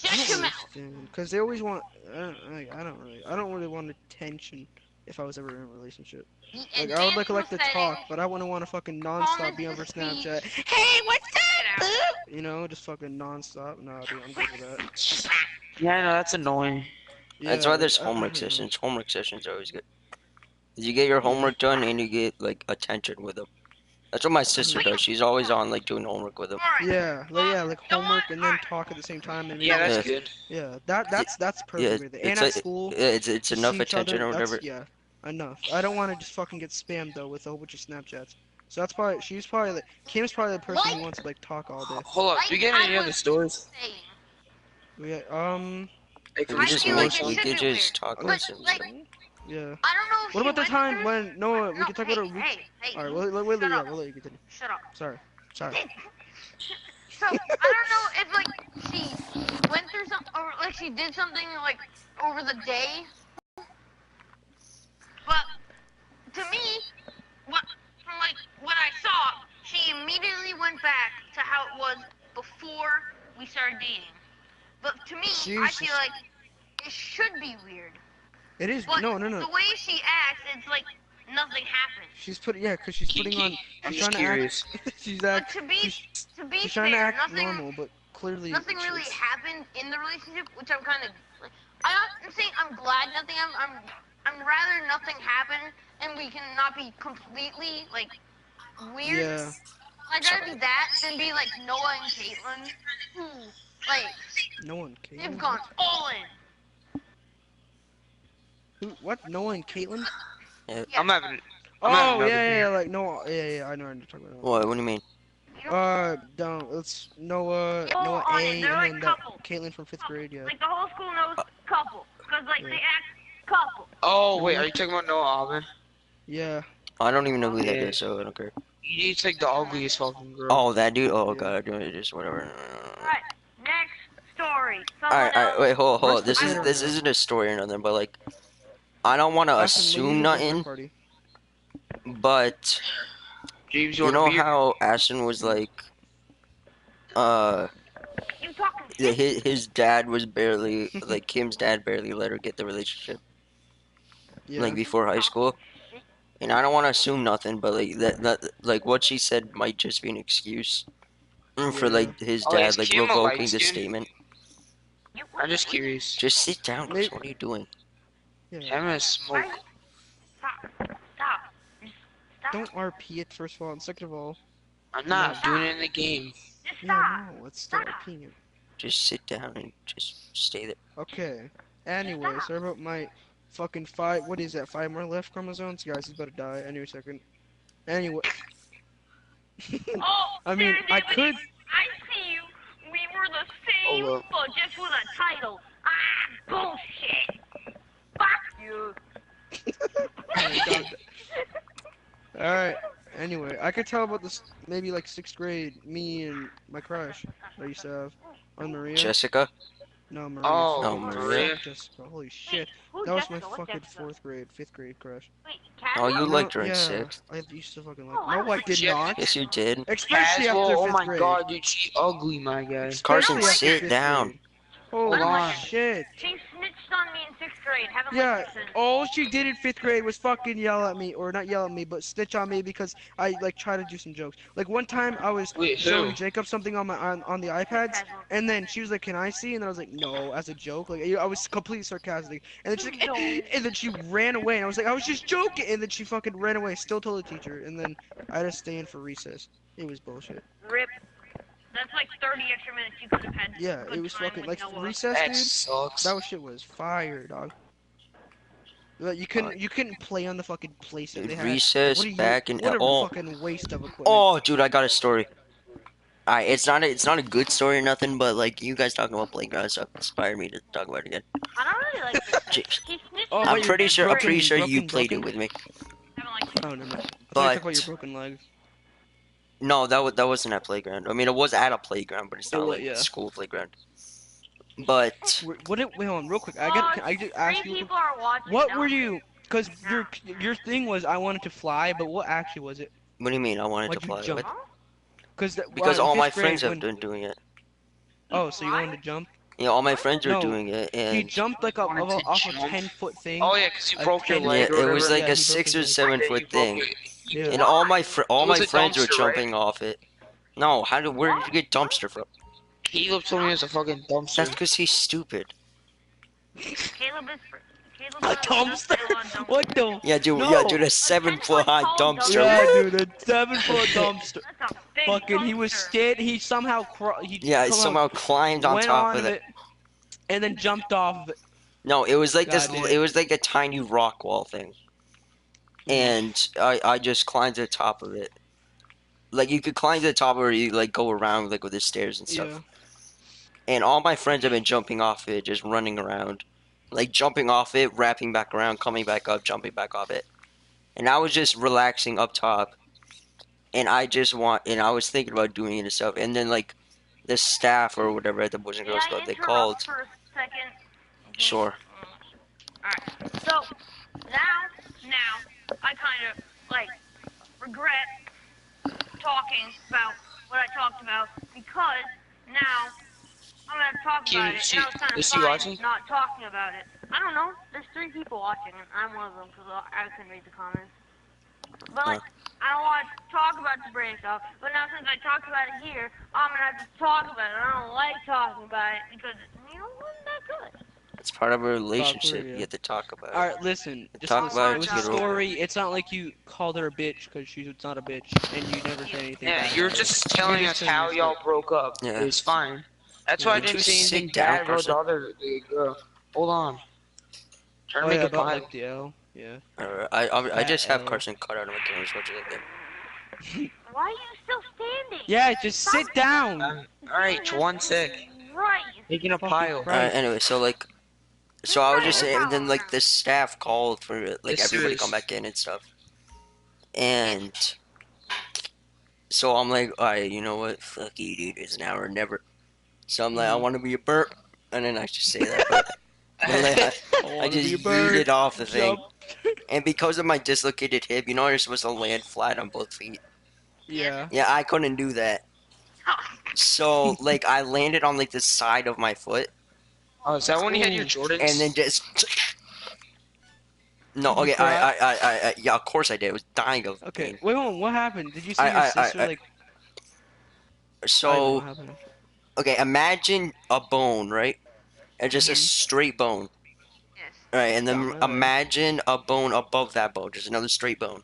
I Shut your don't mouth. understand because they always want. I don't really want attention if I was ever in a relationship. The Like I would advanced like to talk, settings, but I wouldn't want to fucking calm nonstop is be the over speech. Snapchat. Hey, what's up, Get out. boo? You know, just fucking nonstop. Nah, dude, I'm good with that. Yeah, I know that's annoying. Yeah, that's why like, there's I homework don't know. sessions. Homework sessions are always good. 'Cause you get your Yeah. homework done and you get like attention with them. That's what my sister does. She's always on like doing homework with them. Alright. Like homework and then talk at the same time and Yeah, maybe, that's Yeah. good. yeah, that's Yeah, perfect with it. And it's at like school, it's to enough see each attention other, or that's whatever. yeah, enough. I don't want to just fucking get spammed though with a whole bunch of Snapchats. So that's probably she's probably like Kim's probably the person who wants to like talk all day. Hold on, do you get any other stories? Saying. Yeah, Like We from could just feel like make, it we should could be just weird, talk but, about like, yeah. I don't know if What she about the went time through- when Noah? We No, can talk hey, about it. hey, All right, shut up. we'll let you continue. Shut up. Sorry. So I don't know if like she went through some or like she did something like over the day, but to me, from like what I saw, she immediately went back to how it was before we started dating. But to me, I Jesus. feel like it should be weird. It is But no. the way she acts, it's like nothing happened. She's putting because she's putting on. Kiki. I'm She's just trying to curious. act. She's But act. to be She's trying to fair, act nothing normal, but clearly nothing really it's- happened in the relationship, which I'm kind of like. I'm saying I'm glad nothing. I'm rather nothing happened, and we can not be completely like weird. Yeah. I'd rather be that than be like Noah and Caitlyn, who like No one. Caitlyn? they've gone all in. Who? What? Noah and Caitlyn? Yeah. I'm having. Oh I'm having another yeah, beer. like Noah. Yeah. I know what you're talking about. What? What do you mean? Don't. It's Noah. Oh, Noah oh, A, yeah, and they're like then that couple. Caitlyn from 5th grade. Yeah. Like the whole school knows couple, cause like Yeah. they act couple. Oh wait, are you talking about Noah Alvin? Yeah. I don't even know who that Yeah. is, so I don't care. He's like the ugliest fucking girl. Oh, that dude. Oh Yeah. god, just whatever. Alright, next story. All Someone right. else. Wait, hold. Where's This the is kid this right now? isn't a story or nothing, but like, I don't want to Austin, assume leave the birthday nothing, party. but James, you want a know beer? how Ashton was like, You talking shit? his dad was barely like Kim's dad barely let her get the relationship Yeah. like before high school. And I don't want to assume nothing, but like that like what she said might just be an excuse for Yeah. like his Oh, dad is like Kim a revoking light the skin? statement. I'm just curious. Just sit down, Chris. Maybe- What are you doing? Yeah. I'm gonna smoke. Stop. Stop. Just stop. Don't RP it first of all, and second of all. I'm not doing it in the game. Just Yeah, stop. no, let's start RPing it. Just sit down and just stay there. Okay. Anyway, sorry about my fucking 5. What is that? 5 more left chromosomes, guys. He's about to die any second. Anyway. Oh, I mean, I could. I see you. We were the same, Oh, but just with a title. Ah, bullshit. Fuck you. Oh my God. Alright. Anyway, I could tell about this maybe like 6th grade. Me and my crush that I used to have on Maria. Jessica? No, Maria. Oh, Oh, Maria. Jessica. Holy shit. Who's That was my Jessica? What's fucking Jessica? 4th grade, 5th grade crush. Wait, Oh, you Caswell? liked her in yeah, 6th. I used to fucking like. Oh, I No, I like did Jeff- not. Yes, you did. Especially Caswell, after oh 5th my grade. god, dude, she ugly, my guy. Carson, Especially after sit 5th down. grade. Holy Hold on. shit. She snitched on me in 6th grade. Haven't Yeah, liked her since. all she did in 5th grade was fucking yell at me, or not yell at me, but snitch on me because I like try to do some jokes. Like one time I was Wait, showing who? Jacob something on my on the iPads, and then she was like, "Can I see?" And then I was like, "No," as a joke. Like I was completely sarcastic, and then she's like, No. and then she ran away, and I was like, "I was just joking," and then she fucking ran away. Still told the teacher, and then I had to stay in for recess. It was bullshit. Rip. That's like 30 extra minutes you could have had. Yeah, good it was time fucking with like Noah. recess, That dude. sucks. That shit was fire, dog. Like, you couldn't play on the fucking place that Dude, they had. recess What are you? back in What a oh fucking waste of equipment. oh dude, I got a story. It's not a good story or nothing, but like you guys talking about playground stuff inspired me to talk about it again. I don't really like this guy. Jeez. He snitched Oh, on about I'm your pretty sure you broken- played it broken- with me, I haven't liked Oh, no, no. I thought you but talked about your broken legs. no, that wasn't at playground. I mean, it was at a playground, but it's not like Yeah. school playground. But Wait, hold on, real quick. Well, Can I just ask three you? people are watching. What now. were you? Because your thing was I wanted to fly, but what actually was it? what do you mean? I wanted Like to you fly jump? with in because all my fifth grade friends have when- been doing it. Oh, so you wanted to jump? Yeah, all my friends are No, doing it, He and jumped like off Wanted to a jump? 10-foot thing. Oh yeah, because you A broke your 10 leg. yeah, or it was whatever. like Yeah, a he broke 6 his or leg. 7 Yeah, you foot broke thing, it. Yeah. and all my It was a friends were dumpster, right? jumping off it. No, where did you get dumpster from? Caleb told me it was a fucking dumpster. That's because he's stupid. Caleb is. Caleb A is dumpster? What the? Yeah, dude. No. Yeah, dude. A 7-foot high tall dumpster. Yeah, What? dude, a 7-foot dumpster. That's a big Fucking, he was dumpster. scared. He somehow Yeah, he somehow climbed on went top on of it. and then jumped off of it. No, it was like this. Goddamn. It was like a tiny rock wall thing, and I just climbed to the top of it. Like you could climb to the top, or you like go around like with the stairs and stuff. Yeah. And all my friends have been jumping off it, just running around, like jumping off it, wrapping back around, coming back up, jumping back off it. And I was just relaxing up top, and I was thinking about doing it and stuff. And then like the staff or whatever at the Boys and Girls May I Club, they interrupt called. for a second? Sure. Alright, so now I kind of like regret talking about what I talked about because now I'm gonna talk about it. And I was kind of Is she watching? fine not talking about it. I don't know. There's 3 people watching, and I'm one of them because I couldn't read the comments. But like, I don't want to talk about the breakup. But now since I talked about it here, I'm gonna have to talk about it. I don't like talking about it because it wasn't that good. It's part of a relationship. yeah. You have to talk about. All right, listen. Just Talk listen. about It was it, a get over it. story. It's not like you called her a bitch because she's not a bitch, and you never said anything. Yeah, bad you're about her. just telling You're us just how telling y'all us broke up. Yeah. It's fine. That's why I Would didn't you say sit anything down, bad about Carson? the other girl. Hold on. Trying to Oh make yeah, a about pile. like the L. Yeah. I just have Uh-oh. Carson cut out of my game as much as I can. Why are you still standing? Yeah, just sit down. Alright, 1 sec. Right. Making a Fucking pile. Christ. Anyway, so like, so I was just saying, and then like the staff called for like Yes, everybody serious. come back in and stuff, and so I'm like, alright, you know what? Fuck you, dude. It's now or never. So I'm like, I want to be a burp, and then I just say that, but like, I wanna just be a bird. yeeted off the thing, Jump. and because of my dislocated hip, you know, you're supposed to land flat on both feet. Yeah. Yeah, I couldn't do that. So like, I landed on like the side of my foot. Oh, is that when you had your Jordans? And then just no, Did you okay, I yeah, of course I did. I was dying of Okay. pain. Wait, hold on. What happened? Did you see I- your I- sister I- like? I don't know So what happened. okay, imagine a bone, right? And just a Mhm. straight bone, Yes. right? And then Yeah, okay. imagine a bone above that bone, just another straight bone.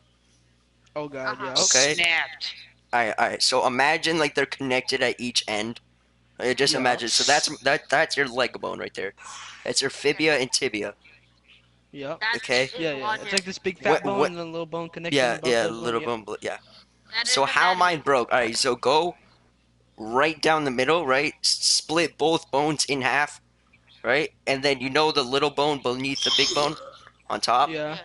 Oh god, yeah. Okay. Snapped. Alright. So imagine like they're connected at each end. Just Yeah. imagine. So that's your leg bone right there. That's your fibia and tibia. Yep. That's Okay. Yeah, yeah. It's like this big fat What- bone what- and then a little bone connecting. Yeah, above yeah, the little bone. bone. Yeah. That So is a how bad- mine broke? All right, so go right down the middle, right? Split both bones in half, right? And then you know the little bone beneath the big bone on top. Yeah.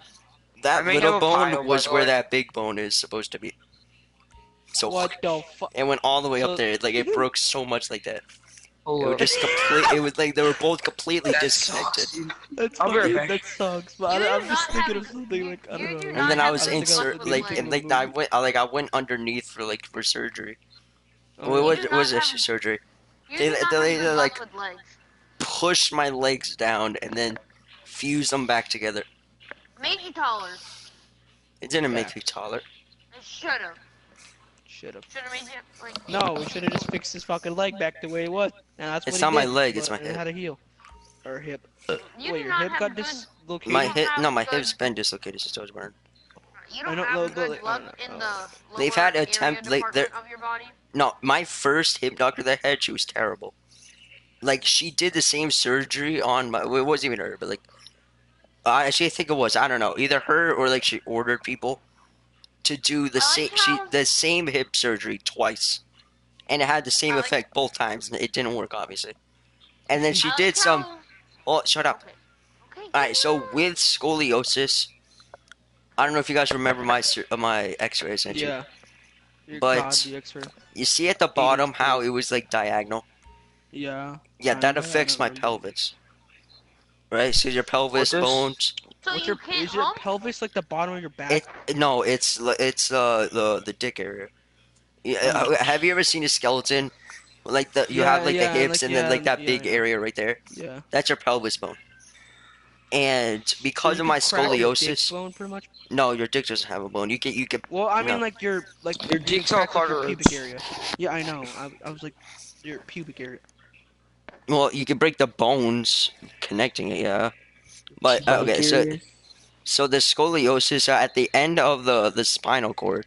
That I may little have a bone pile, by was the where way. that big bone is supposed to be. So What the fuck? it went all the way So- up there. Like it broke so much like that. It Hold was up. just complete. It was like they were both completely That disconnected. sucks, dude. That's I'll be right fucking, back. that sucks. But You I'm do just not thinking have- of something like I you don't do know. not And then I have was to I don't think I insert was like thinking and of like I moving. went underneath for surgery. Oh, What yeah. was do it not have- surgery? You They- do not they- have they're good like- luck with legs. Pushed my legs down and then fused them back together. Make you taller. It didn't Yeah. make me taller. It should have. Should have. Should have made you like. No, we should have just fixed his fucking leg back the way it was. And that's It's what not he my did, leg, it's but my it hip. had a heel. Or hip. You Wait, do your not hip have got good. dislocated? My don't hip, have no, my good- hip's been dislocated since I was born. You I don't don't have know, good like, luck in the. They've lower had area attempt- like, department of your body. No, my first hip doctor that I had, she was terrible. Like she did the same surgery on my. Well, it wasn't even her, but like, actually, I think it was. I don't know, either her or like she ordered people to do the I same. like She how- the same hip surgery twice, and it had the same I like- effect both times. And it didn't work, obviously. And then she I like did some. how- Oh, shut up. Okay. All right, so with scoliosis, I don't know if you guys remember my X-ray I sent you. Yeah. Your But- God, the X-ray. You see at the bottom how it was like diagonal? Yeah. Yeah, I that know, affects I my know. pelvis. Right? So your pelvis What does- bones. So What's you your can't is your hump? pelvis like the bottom of your back? No, it's the dick area. Yeah, Oh. have you ever seen a skeleton? Like you Yeah, have like the yeah, hips and then like that yeah, big yeah. area right there. Yeah. That's your pelvis bone. And So because you of could my crack your dick scoliosis, bone pretty much. no, your dick doesn't have a bone. You can. Well, I mean No. like your Your you dick's can all crack, like, your cartilage. pubic area. Yeah, I know. I was like your pubic area. Well, you can break the bones connecting it. Yeah. But okay, so the scoliosis at the end of the spinal cord,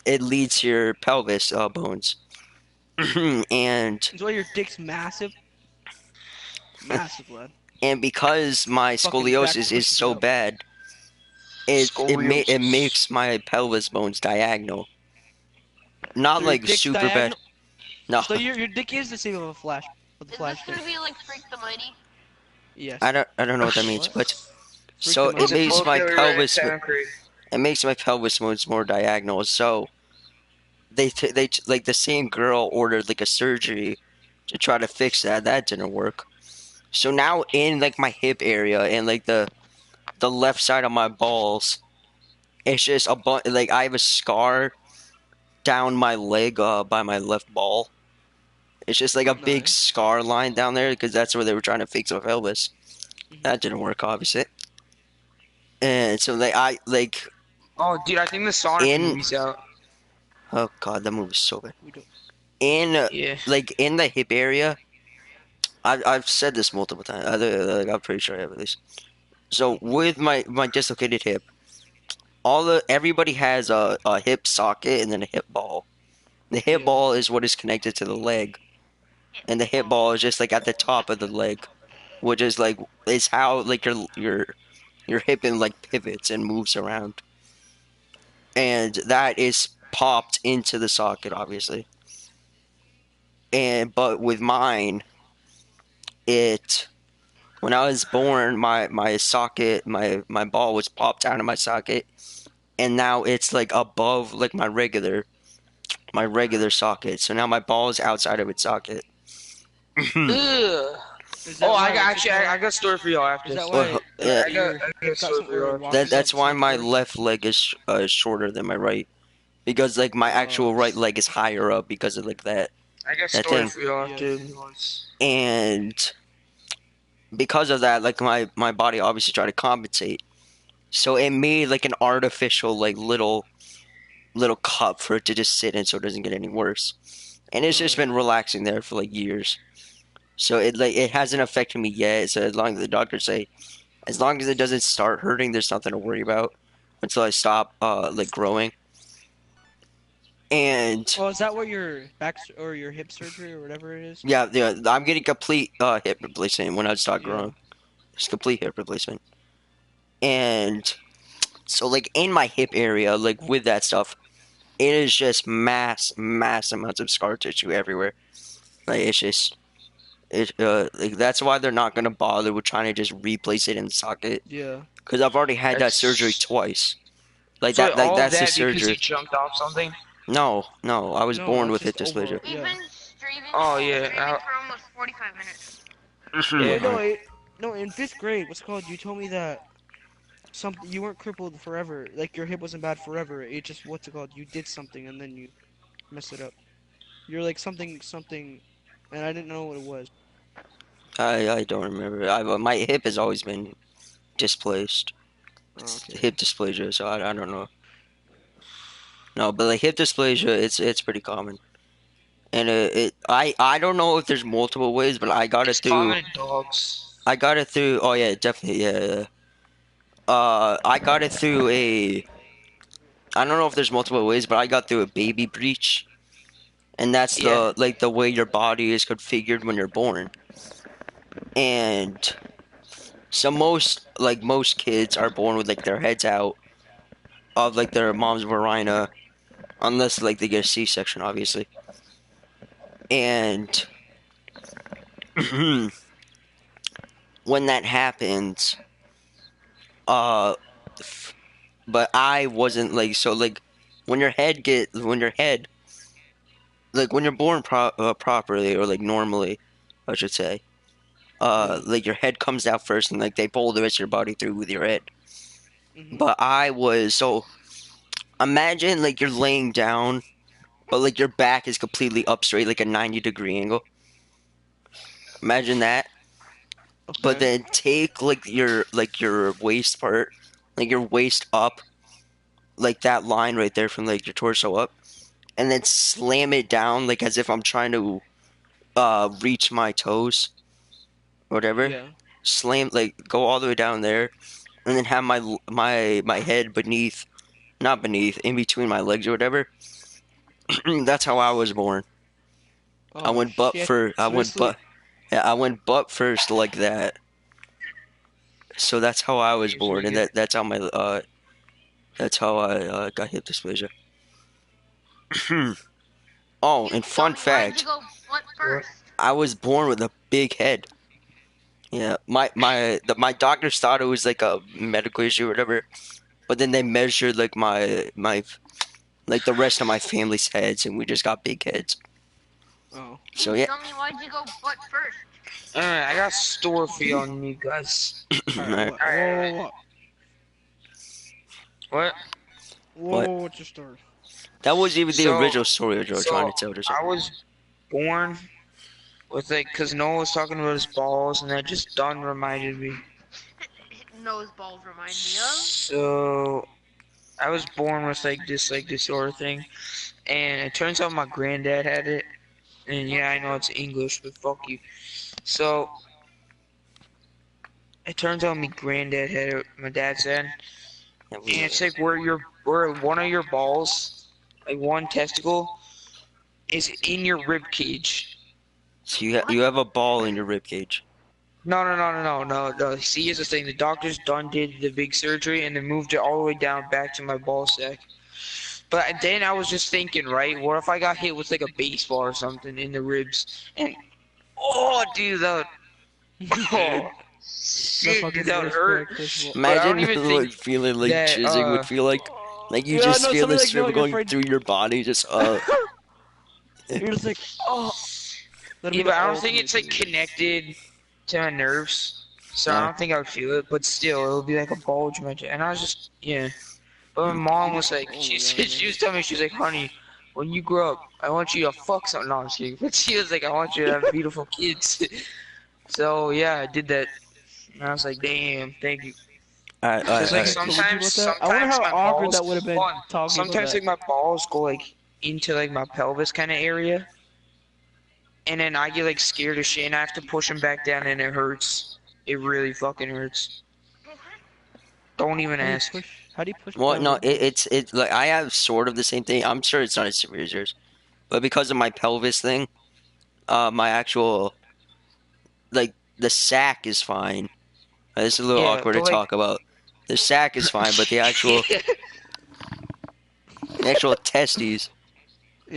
it leads to your pelvis bones, and That's why your dick's massive. Massive, lad. and because my Fucking scoliosis back is pushes so it up. bad, it Scoliosis. makes my pelvis bones diagonal. Not So your like dick's super diagonal? bad. No, So your dick is the same of a flash. With the Is flash this dick. gonna be like Freak the Mighty? Yes. I don't know what that means, What? but Freak so the it Mighty. makes my pelvis Concrete. it makes my pelvis bones more diagonal. So they like the same girl ordered like a surgery to try to fix that. That didn't work. So now in like my hip area and like the left side of my balls, it's just like I have a scar down my leg by my left ball. It's just like a big Nice. scar line down there because that's where they were trying to fix my pelvis. That didn't work, obviously. And so I like Oh, dude, I think the Sonic In- movie's out. oh god, that movie's so bad. We don't- In Yeah. like in the hip area, I've said this multiple times. Like, I'm pretty sure I have at least. So with my dislocated hip, everybody has a hip socket and then a hip ball. The hip Yeah. ball is what is connected to the leg, and the hip ball is just like at the top of the leg, which is like is how like your hip and like pivots and moves around, and that is popped into the socket, obviously. But with mine, when I was born, my socket, my ball was popped out of my socket, and now it's like above like my regular socket. So now my ball is outside of its socket. Ugh. Is that Oh, why- I got actually, I got a story for y'all after Is this. that why? Well, like, yeah. I your got hip a story some- for y'all. or walks That's up why some my curves? left leg is shorter than my right, because like my actual right leg is higher up because of like that, I got a that story thing. for y'all Yeah. after once. and because of that, like my body obviously tried to compensate, so it made like an artificial like little cup for it to just sit in so it doesn't get any worse, and it's just been relaxing there for like years. So it hasn't affected me yet. So as long as the doctors say, as long as it doesn't start hurting, there's nothing to worry about until I stop like growing. And Oh, is that what your or your hip surgery or whatever it is? yeah, I'm getting complete hip replacement when I start Yeah. growing. Just complete hip replacement. And so like in my hip area, like with that stuff, it is just mass amounts of scar tissue everywhere. Like it's just like that's why they're not gonna bother with trying to just replace it in the socket, Yeah. because I've already had that That's- surgery twice. Like So that, like all that's that the because surgery. you jumped off something? No, I was No, born that's with hip just overall- dysplasia. We've Yeah. been streaming, Oh, yeah, streaming I- for almost 45 minutes. Yeah. No, in 5th grade, what's it called? You told me that you weren't crippled forever. Like your hip wasn't bad forever. It just what's it called? You did something and then you messed it up. You're like something, and I didn't know what it was. I don't remember. My hip has always been displaced. Oh, It's okay. hip dysplasia, so I don't know. No, but like hip dysplasia, it's pretty common. And I don't know if there's multiple ways, but I got it It's through. common in dogs. I got it through. Oh yeah, definitely. Yeah. I got it through a. I don't know if there's multiple ways, but I got through a baby breach, and that's Yeah. the way your body is configured when you're born. And so most kids are born with like their heads out of like their mom's vagina, unless like they get a C-section, obviously. And when that happens, uh, but I wasn't like so like when your head when you're born properly or like normally, I should say, Yeah. like your head comes out first and like they pull the rest of your body through with your head. Mhm. But I was so imagine like you're laying down, but like your back is completely up straight, like a 90-degree angle. Imagine that. But Okay. then take like your waist part, like your waist up, like that line right there from like your torso up, and then slam it down like as if I'm trying to reach my toes, or whatever. Yeah. Slam like go all the way down there, and then have my head beneath, not beneath, in between my legs or whatever. That's how I was born. I Oh went butt shit. first. So basically, I went butt first like that. So that's how I was born, and that's how I got hip dysplasia. Oh, and fun Tony, why'd you fact, go butt first? I was born with a big head. Yeah, my doctors thought it was like a medical issue or whatever, but then they measured like my like the rest of my family's heads, and we just got big heads. oh. So yeah, Tony, why'd you go butt first? Alright, I got a store for you on you guys. Alright. What? Alright. Whoa. What? What? What's your story? that was even the So- original story of George so, trying to tell or I something. was born with like, cause Noah was talking about his balls, and that just done reminded me. Nose balls remind me So, I was born with like disorder thing, and it turns out my granddad had it. And yeah, I know it's English, but fuck you. So, it turns out my granddad had it. My dad said, and it's like where one of your balls, like one testicle, is in your rib cage. So you have a ball in your rib cage. No. See, here's the thing. The doctors done did the big surgery and they moved it all the way down back to my ball sack. But then I was just thinking, right? What if I got hit with like a baseball or something in the ribs? And oh, dude, that would, oh, shit, dude, that would hurt. But I don't Imagine even think what feeling like that, jizzing would feel like. Like you Yeah, just no, feel somebody the like, strip no, you're going afraid- through your body, just You're just like, oh. That'd yeah, be but the I don't think ultimate it's like feeling. connected to my nerves. So I No. don't think I would feel it, but still, it would be like a bulge in my chest. And I was just, yeah. But my mom was like, Oh she my said, God, she was telling me, she was like, honey, when you grow up, I want you to fuck something. No, I'm just kidding. But she was like, I want you to have beautiful kids. So yeah, I did that. And I was like, damn, thank you. Cause like I, Told you about sometimes that? I wonder how my awkward balls, that would have been hold on. talking Sometimes about like my balls go like into like my pelvis kind of area. And then I get like scared of shit and I have to push them back down and it hurts. It really fucking hurts. Don't even that. ask. How do you push well, down no, your balls? it's like I have sort of the same thing. I'm sure it's not as severe as yours, but because of my pelvis thing, my actual like the sack is fine. This is a little Yeah, awkward to but like talk about. The sack is fine, but the actual testes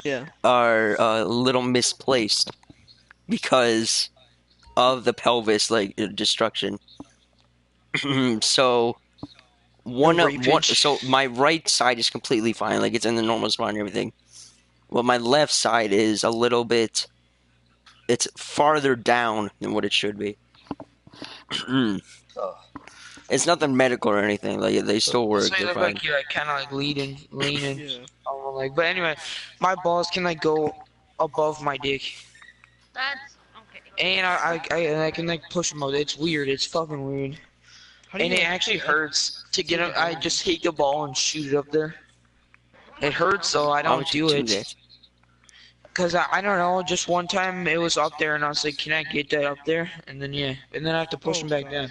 Yeah. are a little misplaced because of the pelvis like destruction. So rapage. so my right side is completely fine, like it's in the normal spot and everything. Well, my left side is a little bit. It's farther down than what it should be. It's nothing medical or anything. Like they still work. So you They're look fine. like you're like, kind of like leaning. Yeah. Like, but anyway, my balls can like go above my dick, That's okay. and I can like push them out. It's weird. It's fucking weird, How do and you it actually hurts to get up. I just take the ball and shoot it up there. It hurts, so I Why don't would you do do it. that? Cause I don't know. Just one time it was up there, and I was like, "Can I get that up there?" And then yeah, and then I have to push Oh, them back God. down.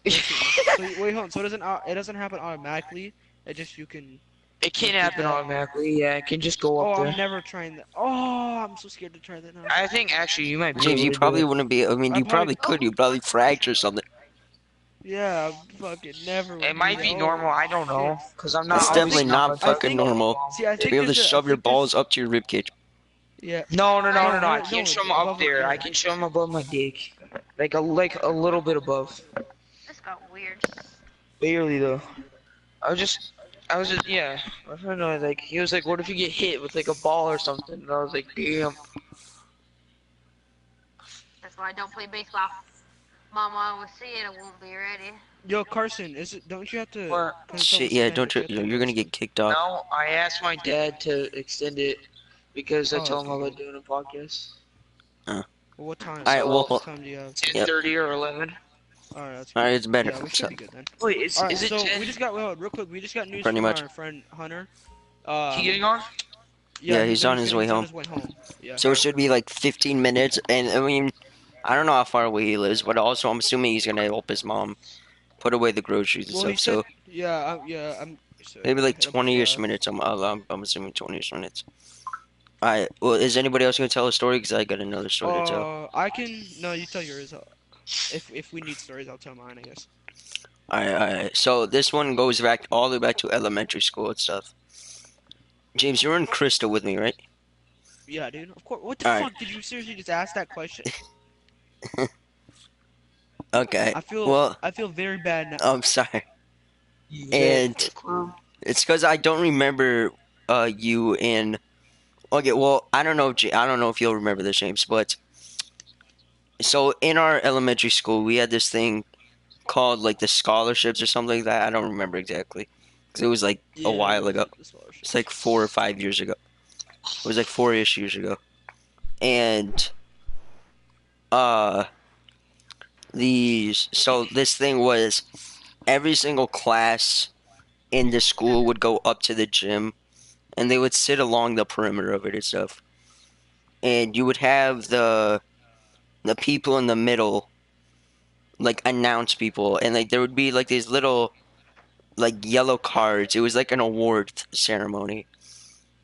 So wait, hold on. So it doesn't happen automatically. It just you can. It can Did happen that- automatically. Yeah, it can just go Oh, up I'm there. never trying that. Oh, I'm so scared to try that now. I think actually you might be James, able you to do probably it. wouldn't be. I mean, I you probably probably- could. You probably fracture something. Yeah, I'm fucking never. would It do might that. be Oh, normal. I don't know, shit. cause I'm not. It's I definitely think- not much I fucking think- normal See, I to think be able to there's a- I shove your think there's- balls up to your ribcage. Yeah. No, no, no, no, No, no. I where? can't No, show him up above. there. I Yeah. can show him above my dick, like a little bit above. This got weird. Barely though. I was just, yeah. My friend was like, he was like, what if you get hit with like a ball or something? And I was like, damn. That's why I don't play baseball. Mama will see it, I won't be ready. Yo, Carson, is it? Don't you have to? What? Cause it's Shit, yeah, suspended. don't you? You have to You're gonna rest get it. kicked off. No, I asked my dad to extend it because I Oh, told him okay. I was doing a podcast. Well, what time? Alright, So, What well, time do you have? 10:30 or 11. Alright, that's alright, good. it's better. Yeah, we So, should be good then. Wait, Alright, is it so 10? we just got real quick. We just got news Pretty from much. our friend Hunter. He getting on? Yeah, he's on his way home. home. Yeah. So it should be like 15 minutes, and I mean, I don't know how far away he lives, but also I'm assuming he's gonna help his mom put away the groceries and Well, he stuff. So said, yeah, I'm. So, maybe like it'll be 20ish minutes. I'm assuming 20ish minutes. Alright, well, is anybody else gonna tell a story? Because I got another story to tell. I can. No, you tell yours. If we need stories, I'll tell mine. I guess. Alright. So this one goes back all the way back to elementary school and stuff. James, you're in Crystal with me, right? Yeah, dude. Of course. What the Alright. fuck? Did you seriously just ask that question? Okay. I feel. Well, I feel very bad now. I'm sorry. And it's because I don't remember you in. Okay, well, I don't know. I don't know if you'll remember this, James, but so in our elementary school, we had this thing called like the scholarships or something like that. I don't remember exactly because it was like a while ago. It's like 4 or 5 years ago. It was like 4-ish years ago, and this thing was every single class in the school would go up to the gym, and they would sit along the perimeter of it and stuff, and you would have the people in the middle like announce people, and like there would be like these little like yellow cards. It was like an award ceremony.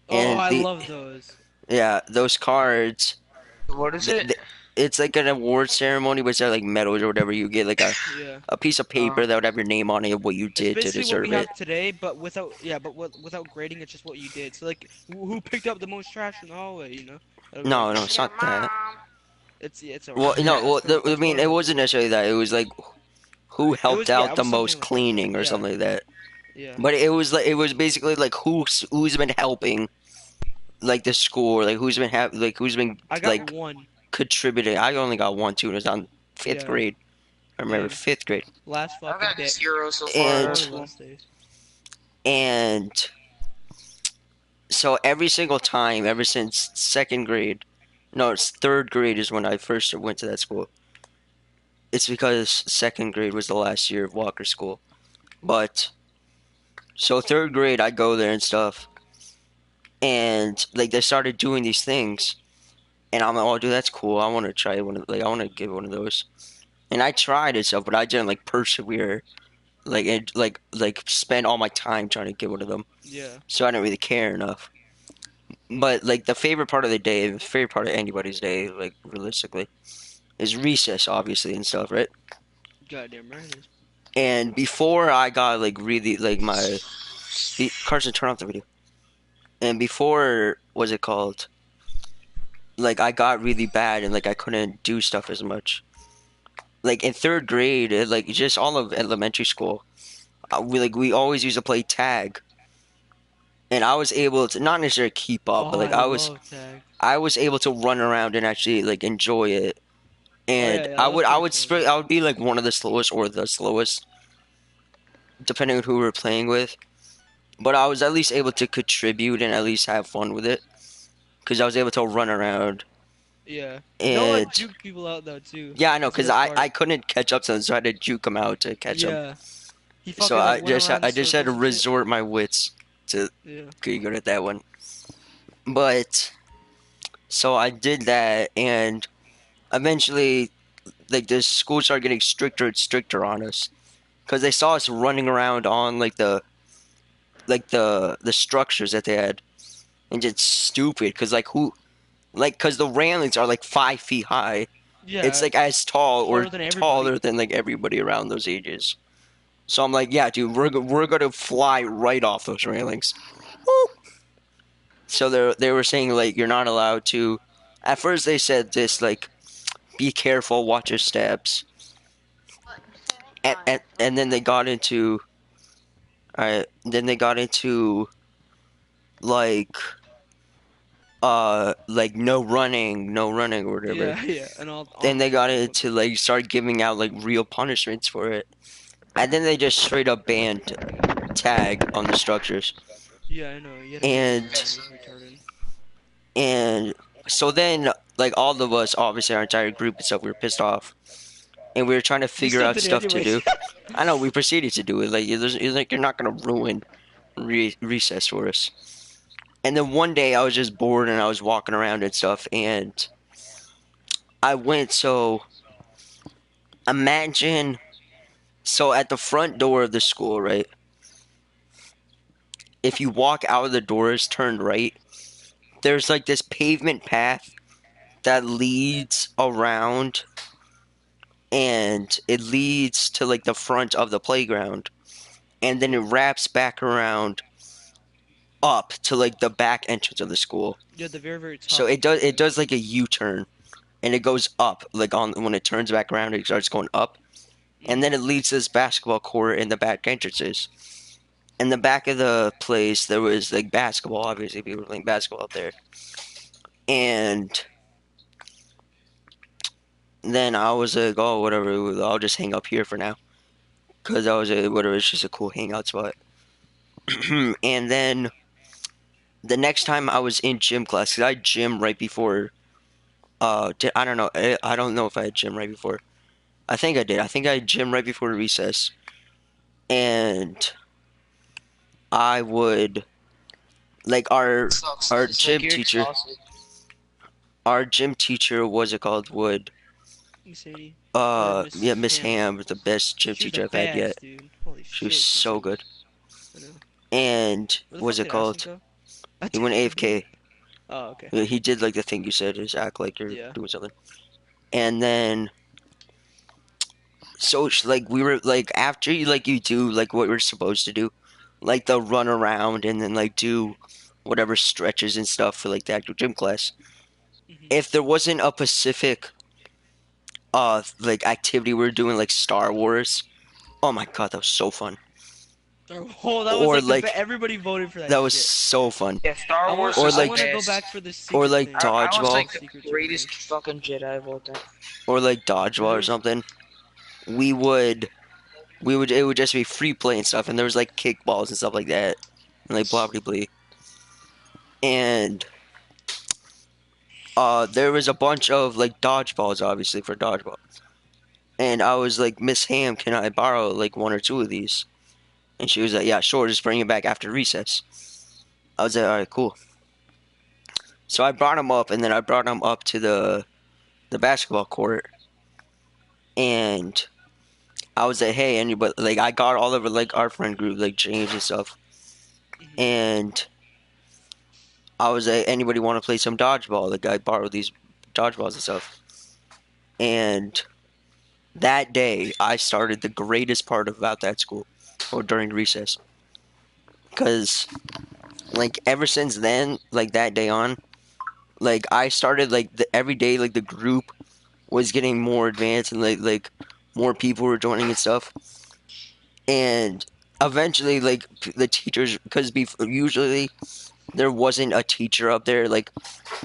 Oh, And I love those. yeah, those cards. What is it? It's like an award ceremony, but it's like medals or whatever. You get like Yeah. a piece of paper that would have your name on it, what you It's did to basically what deserve we it. have today, but without grading, it's just what you did. So like, who picked up the most trash in the hallway? You know. That'll be No, like- no, it's Your not that. mom. It's Well, alright. no, well, That's I mean, part it of wasn't necessarily that. It was like who helped was- yeah, out it the was most something like- cleaning or yeah. something like that. Yeah. But it was basically like who's been helping, like the school, like who's been I got like one contributing. I only got one too. It was on fifth Yeah. grade. I remember Same. 5th grade, last I've fucking got day. 0 so far. And- One That's of the cool. last days. and so every single time, ever since 2nd grade, no, it's 3rd grade is when I first went to that school. It's because 2nd grade was the last year of Walker School, but so 3rd grade I go there and stuff, and like they started doing these things, and I'm like, oh dude, that's cool. I want to try one of, like I want to get one of those, and I tried and stuff, but I didn't like persevere, like and like spend all my time trying to get one of them. Yeah. So I didn't really care enough. But like the favorite part of the day, the favorite part of anybody's day, like realistically, is recess, obviously and stuff, right? Goddamn right. it is. And before I got like really like Carson, turn off the video. And before, what's it called? Like I got really bad and like I couldn't do stuff as much. Like in 3rd grade, like just all of elementary school, we always used to play tag. And I was able to not necessarily keep up, but like I was love tag. I was able to run around and actually like enjoy it. And yeah, that was pretty cool. I would be like one of the slowest or the slowest, depending on who we were playing with. But I was at least able to contribute and at least have fun with it, because I was able to run around. Yeah. And No one juke people out though too. yeah, I know, That's the because best part. I couldn't catch up to them, so I had to juke them out to catch them. Yeah. He So fucking, like, went around I in just had to circles and shit. resort my wits to Yeah. get good at that one. But so I did that, and eventually, like the school started getting stricter and stricter on us, because they saw us running around on like the structures that they had, and just stupid. Because because the railings are like 5 feet high. Yeah. It's like as tall or Taller than everybody. taller than like everybody around those ages. So I'm like, yeah, dude, we're gonna fly right off those railings. Woo! so they were saying like you're not allowed to. At first they said this like be careful, watch your steps, What? Say it? and then they got into. Alright, then they got into like like no running or whatever. Yeah, yeah, and all. Then they got into like start giving out like real punishments for it. And then they just straight up banned tag on the structures. Yeah, I know. You had to And- retarded. And so then like all of us, obviously our entire group and stuff, we were pissed off. And we were trying to figure still out did it stuff to do. anyways. I know we proceeded to do it. Like you're not gonna ruin recess for us. And then one day I was just bored and I was walking around and stuff, and I went. So imagine, so at the front door of the school, right? If you walk out of the doors, turn right. There's like this pavement path that leads around, and it leads to like the front of the playground, and then it wraps back around up to like the back entrance of the school. Yeah, the very, very top. So it does like a U-turn, and it goes up like on when it turns back around, it starts going up, and then it leads to this basketball court in the back entrances. In the back of the place, there was like basketball. Obviously, people were playing basketball up there, and then I was like, oh, whatever, I'll just hang up here for now, because I was whatever, it's just a cool hangout spot. And then the next time I was in gym class, 'cause I had gym right before. I don't know. I don't know if I had gym right before. I think I did. I think I had gym right before recess, and I would like Sucks. our It's gym like you're teacher. exhausted. Our gym teacher, what's it called? Would Sadie. Miss yeah, Miss Ham. Ham was the best gym She was teacher the I've had yet. best, dude. Holy She was shit, so Miss good. Ham. I know. And Where the what's fuck it did called? Ashton go? He went AFK. Oh, okay. He did like the thing you said, is act like you're Yeah. doing something. And then, so like we were like after you do like what we're supposed to do, like the run around and then like do whatever stretches and stuff for like the actual gym class. Mhm. If there wasn't a Pacific, like activity we were doing like Star Wars, oh my god, that was so fun. Oh, that Or, was like, like, everybody voted for that. That was shit. so fun. Yeah, Star I Wars want, Or, is I like- want to go best. back for the secret Or, like, thing. I was dodgeball. like the Secret greatest thing. fucking Jedi of all time. Or like dodgeball or something. We would it would just be free play and stuff, and there was like kickballs and stuff like that, and like blah blah blah. And there was a bunch of like dodgeballs, obviously for dodgeball. And I was like, Miss Ham, can I borrow like one or two of these? And she was like, yeah, sure, just bring it back after recess. I was like, all right, cool. So I brought him up, and then I brought him up to the basketball court, and I was like, hey, anybody, like, I got all over like our friend group, like James and stuff, Mhm. and I was like, anybody want to play some dodgeball? Like, I borrowed these dodgeballs and stuff, and that day I started the greatest part about that school, or during recess, because like ever since then, like that day on, like I started like every day, like the group was getting more advanced, and like more people were joining and stuff, and eventually like the teachers, because usually there wasn't a teacher up there, like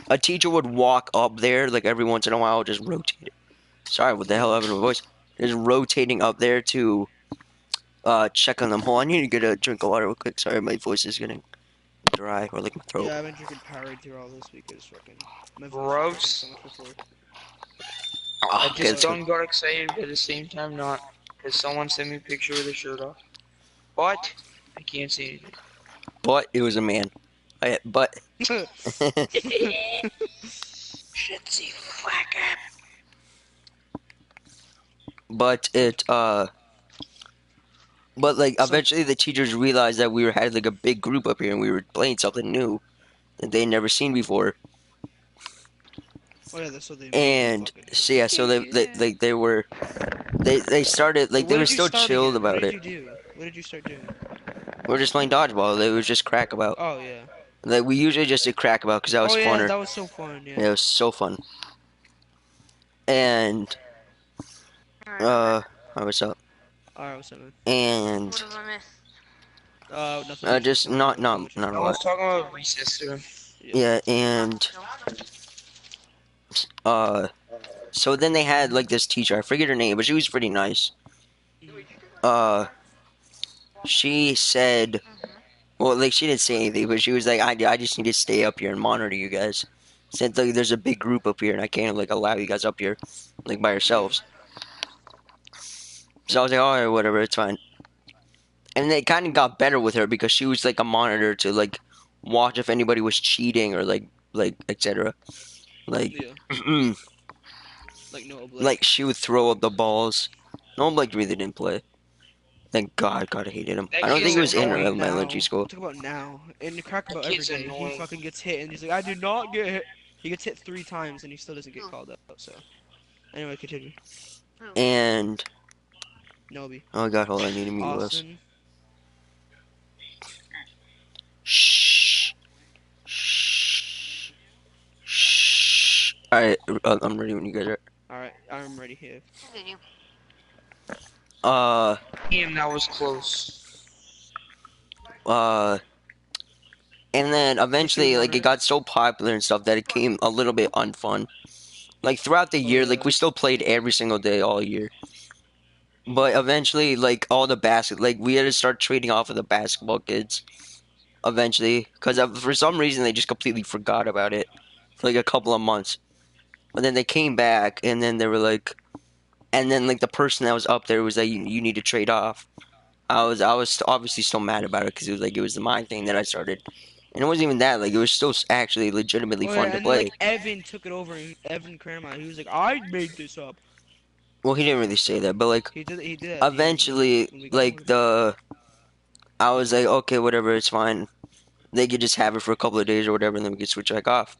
a teacher would walk up there like every once in a while, just rotate. Sorry, what the hell happened to my voice? Just rotating up there to check on them. Hold on, I need to get a drink of water real quick. Sorry, my voice is getting dry, or like my throat. Yeah, I've been drinking Powerade through all this because fucking my voice Gross. was so much before. Ah, I okay, just let's go. don't got excited, but at the same time not. Because someone sent me a picture with a shirt off. But, I can't say anything. But it was a man. But Shitsy flacker. but it but like eventually the teachers realized that we had like a big group up here and we were playing something new that they'd never seen before. Oh yeah, that's what they. And fucking- so yeah, so they started like What they did were you still start chilled again? about What it. did you do? What did you start doing? We were just playing dodgeball. They was just crack about. Oh yeah. Like we usually just did crack-a-lack because that was Oh yeah, funner. that was so fun. Yeah, Yeah. it was so fun. And I remember. what's up? Alright, what's up, man? And What have I missed? Nothing much. just Talking about not religion. not a I lot. was talking about recess too. Yeah, and so then they had like this teacher. I forget her name, but she was pretty nice. Mhm. Uh, she said, well, like she didn't say anything, but she was like, I just need to stay up here and monitor you guys. Since like there's a big group up here and I can't like allow you guys up here like by yourselves. So I was like, all right, whatever, it's fine. And it kind of got better with her because she was like a monitor to like watch if anybody was cheating or like etc. Like Yeah. Like no Blake. like she would throw up the balls. No, like really didn't play. Thank God, God, I hated him. That I don't think kid's he was in annoying. my elementary now. school. Talk about now. And the crack That about every kid's day. He annoying. fucking gets hit and he's like, I did not get hit. He gets hit 3 times and he still doesn't get called up. So anyway, continue. And Nobi. oh God, hold on, I need to mute Wes. Austin. Shh. Shh. Shh. All right, I'm ready when you guys are. Alright, I'm ready here. Continue. Damn, that was close. And then eventually, like, it got so popular and stuff that it came a little bit unfun. Like, throughout the year, like, we still played every single day all year. But eventually, like, all the like, we had to start trading off of the basketball kids. Eventually. Because for some reason, they just completely forgot about it. For, like, a couple of months. But then they came back, and then they were like... And then, like, the person that was up there was like, you need to trade off. I was obviously still mad about it because it was my thing that I started. And it wasn't even that, like, it was still actually legitimately Oh, fun yeah, to and then play. like Evan took it over. Evan Cranmont. He was like, I made this up. Well, he didn't really say that, but, like, He did. He did. At the end eventually, when we got like, I was like, okay, whatever, it's fine. They could just have it for a couple of days or whatever, and then we could switch back off.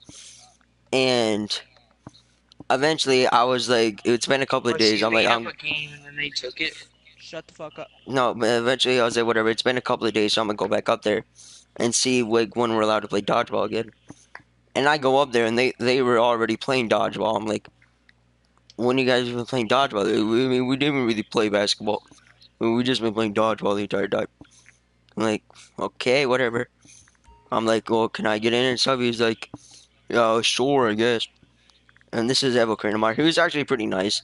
And eventually, I was like, it's been a couple of But days. see, I'm they like, have a game and then they took it. Shut the fuck up. no, but eventually I was like, whatever, it's been a couple of days, so I'm gonna go back up there and see, like, when we're allowed to play dodgeball again. And I go up there, and they were already playing dodgeball. I'm like, when you guys been playing dodgeball? I mean, we didn't really play basketball. We just been playing dodgeball the entire time. I'm like, okay, whatever. I'm like, well, can I get in and stuff? He's like, yeah, sure, I guess. And this is Evo Cranamar. He was actually pretty nice.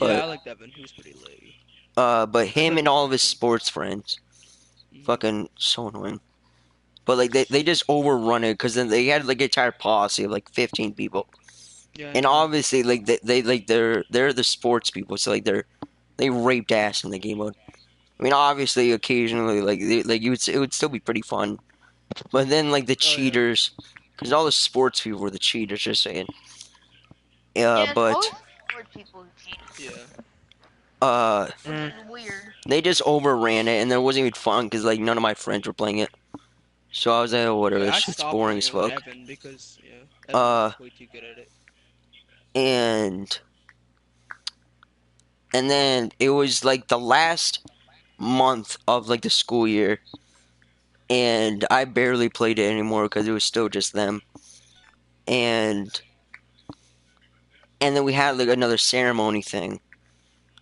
Yeah, I But, liked Evan. He was pretty laggy. but him and all of his sports friends, fucking so annoying. But, like, they just overrun it, because then they had, like, an entire posse of, like, 15 people. Yeah. And obviously, like, they're the sports people, so, like, they raped ass in the game mode. I mean, obviously, occasionally, like, it would still be pretty fun. But then, like, the cheaters, because all the sports people were the cheaters, just saying. Yeah, But, it's always sports people who cheat. Yeah. Which is weird. they just overran it, and it wasn't even fun, because, like, none of my friends were playing it. So I was like, oh, whatever, Yeah, I this shit's stopped boring as playing with fuck. Evan because Evan was way too good at it. And then it was, like, the last month of, like, the school year, and I barely played it anymore, because it was still just them. And then we had, like, another ceremony thing.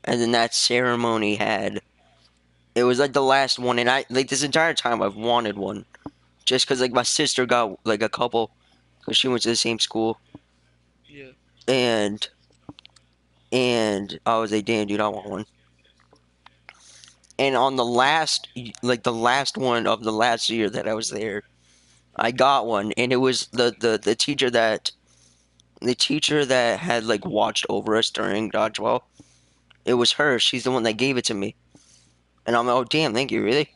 And then that ceremony it was, like, the last one, and I, like, this entire time I've wanted one. Just because, like, my sister got, like, a couple, because she went to the same school. Yeah. And I was like, damn, dude, I want one. And on the last one of the last year that I was there, I got one, and it was the teacher that had, like, watched over us during dodgeball. It was her. She's the one that gave it to me. And I'm like, oh, damn, thank you, really?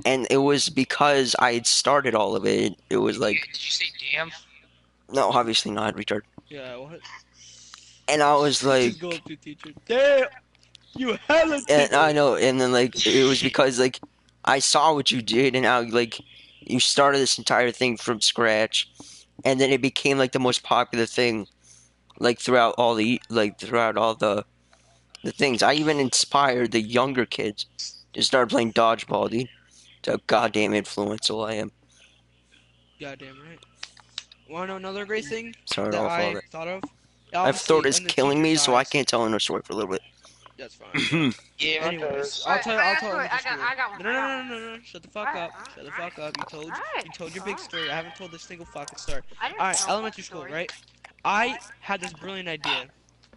And it was because I had started all of it. It was like, Did you say damn? no, obviously not, retard. Yeah. What? And I was like, Just go up to teacher. Damn. You hella. and I know, and then, like, it was because, like, I saw what you did, and how, like, you started this entire thing from scratch, and then it became, like, the most popular thing, like, throughout all the things. I even inspired the younger kids to start playing dodgeball, dude. That's how goddamn influential I am. Goddamn right. Want to know another great thing Sorry that off all I that. thought of? My throat Obviously, is in the killing me, teacher's so I eyes. can't tell another story for a little bit. That's fine. Yeah, my Anyways, does. I'll tell. I'll I got tell story. elementary school. I got one. No, no, no, no, no, no. Shut the fuck Alright, up. Shut the fuck up. alright, You told your big story. I haven't told a single fucking story. I didn't All right, tell elementary that school, story. right? I had this brilliant idea.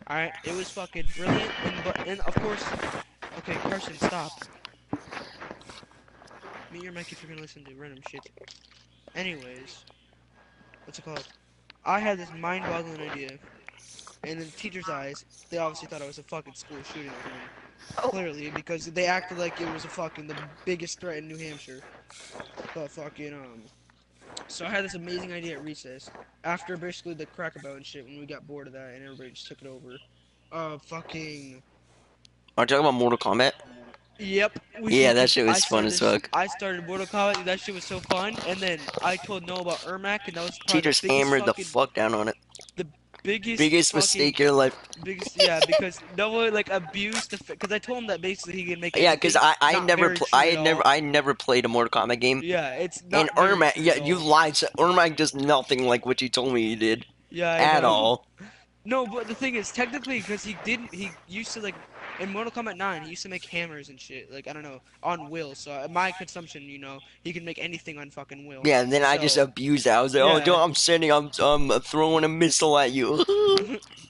All right, it was fucking brilliant, and of course, okay, Carson, stop. Mute your mic if you're gonna listen to random shit. Anyways, what's it called? I had this mind-boggling idea, and in the teacher's eyes, they obviously thought I was a fucking school shooting thing. Oh. Clearly, because they acted like it was a fucking the biggest threat in New Hampshire. But fucking so I had this amazing idea at recess after basically the crackabout and shit when we got bored of that and everybody just took it over. Fucking. Are you talking about Mortal Kombat? Yep. Yeah, that shit was fun as fuck. I started Mortal Kombat. That shit was so fun. And then I told Noah about Ermac, and that was probably Teachers the biggest hammered the fucking, fuck down on it. biggest Mistake in your life. yeah, because Noah like abused the because I told him that basically he can make Yeah, because anything I not never very pl- true I at had never all. I never played a Mortal Kombat game. Yeah, it's not And very Ermac, true yeah, at you all. lied. So Ermac does nothing like what you told me he did Yeah, I at know. all. No, but the thing is, technically, because he used to, like, in Mortal Kombat 9, he used to make hammers and shit, like, I don't know, on will, so my consumption, he can make anything on fucking will. Yeah, and then I just So, abused it. I was like, oh, yeah. yo, I'm throwing a missile at you.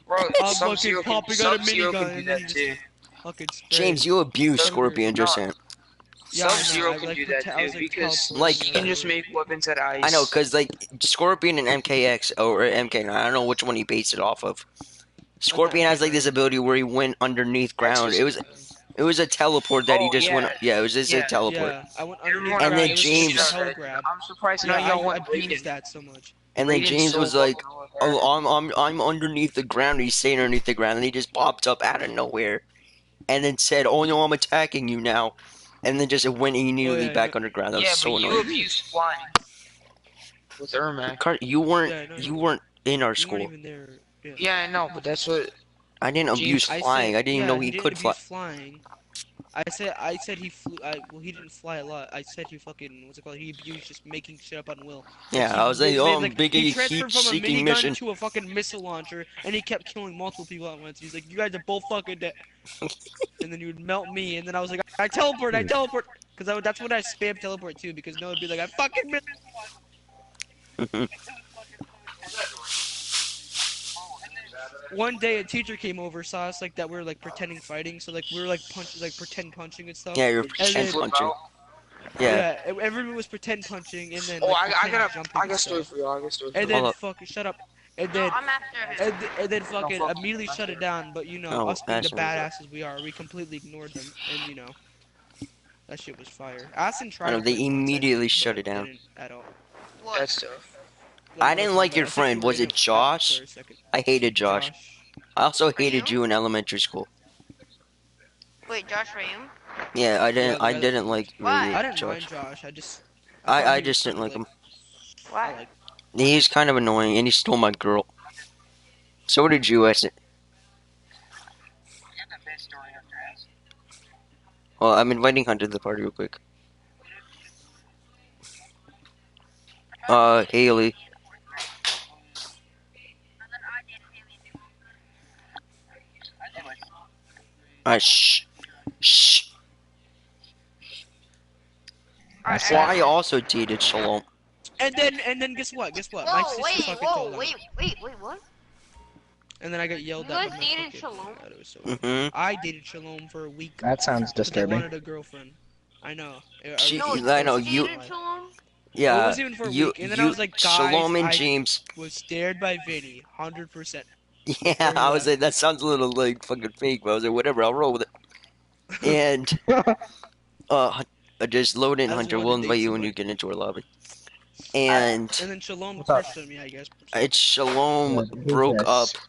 Bro, I'm Sub-Zero fucking can, popping out a Sub-Zero minigun, can do and then that he too. fucking sprayed. James, you abused Sub- Scorpion just no. saying. Yeah, I know, Sub-Zero I, can like, do that I was, too, like, because teleporting Like, he can just everywhere. make weapons out of ice. I know, because, like, Scorpion and MKX, or MK9, I don't know which one he based it off of. Scorpion has, like, this ability where he went underneath ground. It was a teleport that he Oh, just yeah. went. Yeah, it was just a Yeah. teleport. Yeah, I went underneath Everyone the And ground, then it was James- just a hell grab. I'm surprised Yeah, now y'all I want abused Raiden. that so much. And then Raiden's James so was like, fucking overpowered. "Oh, I'm underneath the ground." He's staying underneath the ground, and he just popped up out of nowhere, and then said, "Oh no, I'm attacking you now," and then just went immediately yeah, back no- underground. That Yeah, was so but you annoying. abused flying with Ermac. Cart, you weren't Yeah, no, you weren't in our You weren't school. even there. Yeah. Yeah, I know, but that's what. I didn't abuse James, flying. I didn't even know he he didn't could fly. abuse flying. I said he flew. Well, he didn't fly a lot. I said he fucking what's it called? He abused just making shit up on will. Yeah, He I was like, made, "Oh, like, I'm big he a transferred from a heat-seeking minigun mission." to a fucking missile launcher, and he kept killing multiple people at once. He's like, "You guys are both fucking dead." And then he would melt me, and then I was like, "I teleport, because that's what I spam teleport to, because no one would be like, "I fucking missed." One day a teacher came over, saw us like that we were like pretending fighting, so like we were like pretend punching and stuff. Yeah, you're And pretend then- punching. Yeah. everyone was pretend punching, and then Oh, like, I pretend got jumping a and story stuff. for you. I got a story for And you. then Hold up. fucking shut up. And No, then I'm after him. and then fucking fuck. immediately shut it down. But Oh, us being the Aston was badasses we are, we completely ignored them, and that shit was fire. Aston tried. I know, to they quit once, I immediately think, shut but it down. didn't at all. What? That's tough. I didn't like your I think friend. you Was were it in Josh? for a second. I hated Josh. I also hated you? you in elementary school. Wait, Josh Rayum? Yeah, I didn't. the I guy that- didn't like Why? really I didn't Josh. mind Josh. I I thought he just was didn't like kinda, him. Why? like, He's kind of annoying, and he stole my girl. So did you, Eston. Well, I'm inviting Hunter to the party real quick. Haley. Shh. Shh. Alright, Well, I also dated Shalom. And then guess what? My Whoa, sister wait, fucking told whoa, him. wait, what? And then I got yelled You at. guys by my dated fucking- Shalom? God, it was so Mm-hmm. I dated Shalom for a week. That sounds Because I disturbing. wanted a girlfriend. I know. She- No, I know, you you- dated Shalom? Yeah. It wasn't even for a you, week, and then you, I was like, guys, Shalom and I James. was scared by Vinny, 100%. Yeah, Very I was well. like, that sounds a little like fucking fake, but I was like, whatever, I'll roll with it. And just load in, I was Hunter. wanting We'll to date invite you when somebody. you get into our lobby. And And then Shalom What's up? crushed on me, I guess. it's Shalom Who's broke up, this?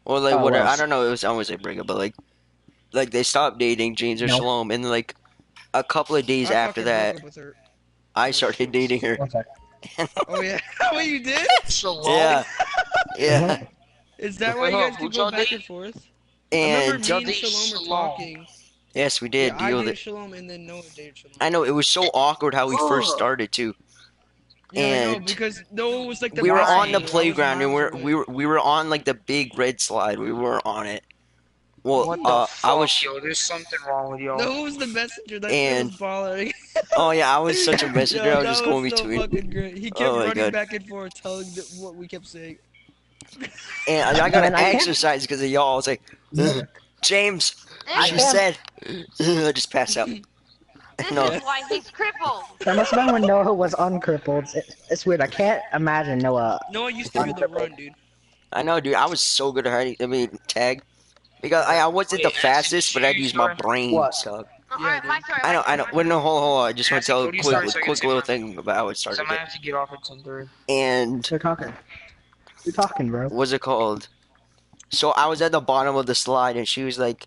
or like Oh, whatever. well. I don't know. It was always a breakup, but like they stopped dating James or No. Shalom, and like a couple of days I after fucking that, broke up with her. I started dating her. One sec. Oh yeah. Wait, you did? Shalom. Yeah, yeah. Is that why you guys Who keep going y'all back date? and forth? I remember And me y'all and date Shalom were Shalom. talking. yes, we did Yeah, I deal with dated it. Shalom and then Noah dated Shalom. I know it was so awkward how we first Ugh. started too. Yeah, I know and because no one was like the we were messenger. on the I was playground and miles away. we were on like the big red slide. We were on it. Well, What the I fuck, was yo? There's something wrong with No yo. one was the messenger. That shit was and bothering. oh yeah, I was such a messenger. Yo, I was that just was going so between. fucking great. He kept Oh my running god. back and forth, telling what we kept saying. And I got Man, to I can't- exercise because of y'all. I was like, James, I she can't- said, I just passed out. This No. is why he's crippled. That must have been when Noah was uncrippled. It's weird. I can't imagine Noah. Noah used to be the run, dude. I know, dude. I was so good at hiding. I mean, tag. Because I wasn't the Wait, fastest, but I'd Acid, use my story? brain. What? So Alright, my story. I know. Wait, no, hold on. I just want to Acid, tell go a to your story so I can quick say little mine. thing about how it So I started. might have to get off at 10:30. And You're talking. You're talking, bro. what's it called? So I was at the bottom of the slide, and she was like,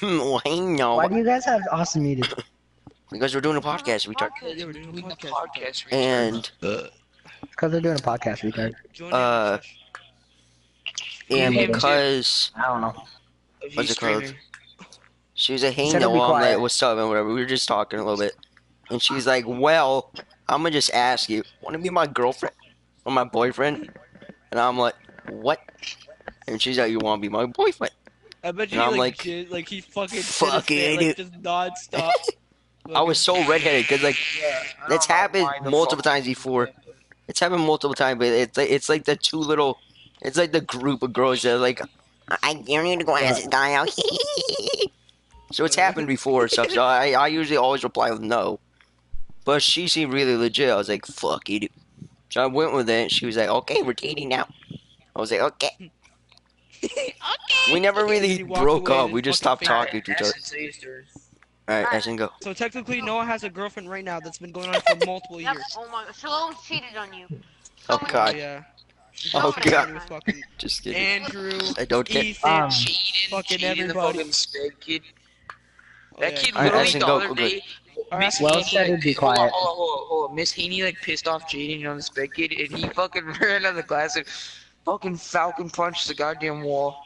well, hey, no. Why do you guys have Austin muted? Because we're doing a podcast, retard. Yeah, we're doing a Doing the podcast. podcast. retard. And, Because they're doing a podcast, retard. Join Uh, in, and Yeah, him too. because I don't know. If what's he's it called? screaming. she was like, hey, Said to no, be I'm like, quiet. what's up, and whatever. We were just talking a little bit. And she's like, well, I'm gonna just ask you, want to be my girlfriend or my boyfriend? And I'm like, what? And she's like, you want to be my boyfriend? I bet you And I'm he, like, like he fucking fuck it, like just non-stop. I was so redheaded because like Yeah, I that's don't know happened why the multiple fuck- times before. It's happened multiple times, but it's like the two little, it's like the group of girls that are like, I you need to go ask this guy out. So it's happened before and stuff. So I usually always reply with no, but she seemed really legit. I was like, fuck it. So I went with it. She was like, okay, we're dating now. I was like, okay. Okay. We never really He walked broke away up. and We just fucking stopped fainted. talking to each other. Acid, say your story. All right, I can go. So technically, Noah has a girlfriend right now that's been going on for multiple Yep. years. Oh my god. Shalom cheated on you. Oh, Someone God. Oh, yeah. Oh, Somebody God. He was fucking Just kidding. Andrew, I don't care. Ethan. Cheating, Fucking cheating, the everybody. fucking sped kid. Oh, That yeah. kid Alright, literally Ashton, the go, other go, day, Alright, Miss Well Haney, said, like, be hold on, quiet. hold on. Miss Haney like pissed off Jaden on the sped kid, and he fucking ran out of the class and fucking falcon punched the goddamn wall,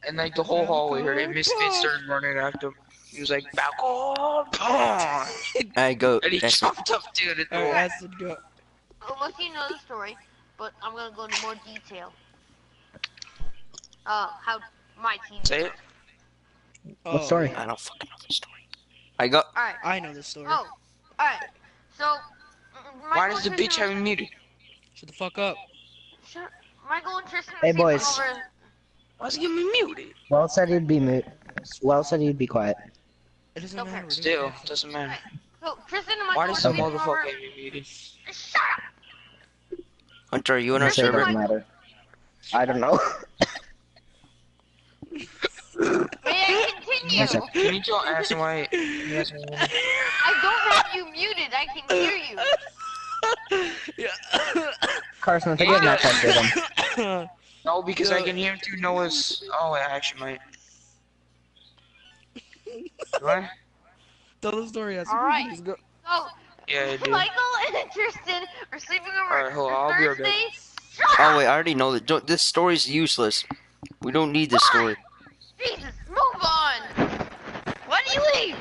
and like the whole hallway heard it. Miss Fitz started running after him. He was like falcon punch, I go. and he That's jumped up to it. Alright, Acid, go. Unless you know the story, but I'm gonna go into more detail. How my team. Say it. Oh, What story? I don't fucking know the story. I go. Alright. I know this story. Oh. Alright. So. Why does the bitch have him muted? Shut the fuck up. Michael and Tristan. Hey, were sleeping boys. over- Why's he getting me muted? Well said he'd be mute. Well said he'd be quiet. It doesn't Okay. matter. Still, doesn't matter. So Tristan and Michael Why were does the sleeping over. motherfucker have me muted? Shut up. Hunter, are you in our You say it server? doesn't matter. I don't know. May I continue? Yes, sir. Can you tell Ashton why he has me muted? I don't have you muted. I can hear you. Yeah. Carson, I think you have not touched him. No, because I can hear him through Noah's. Oh, I actually might. Do I? Tell the story, Acid. Alright. Just go. So Yeah, I do. Michael and Tristan are sleeping over Alright, hold on, I'll be right back. Thursday. Shut Oh up. wait, I already know that. This story's useless. We don't need this story Jesus, move on. Why do you leave?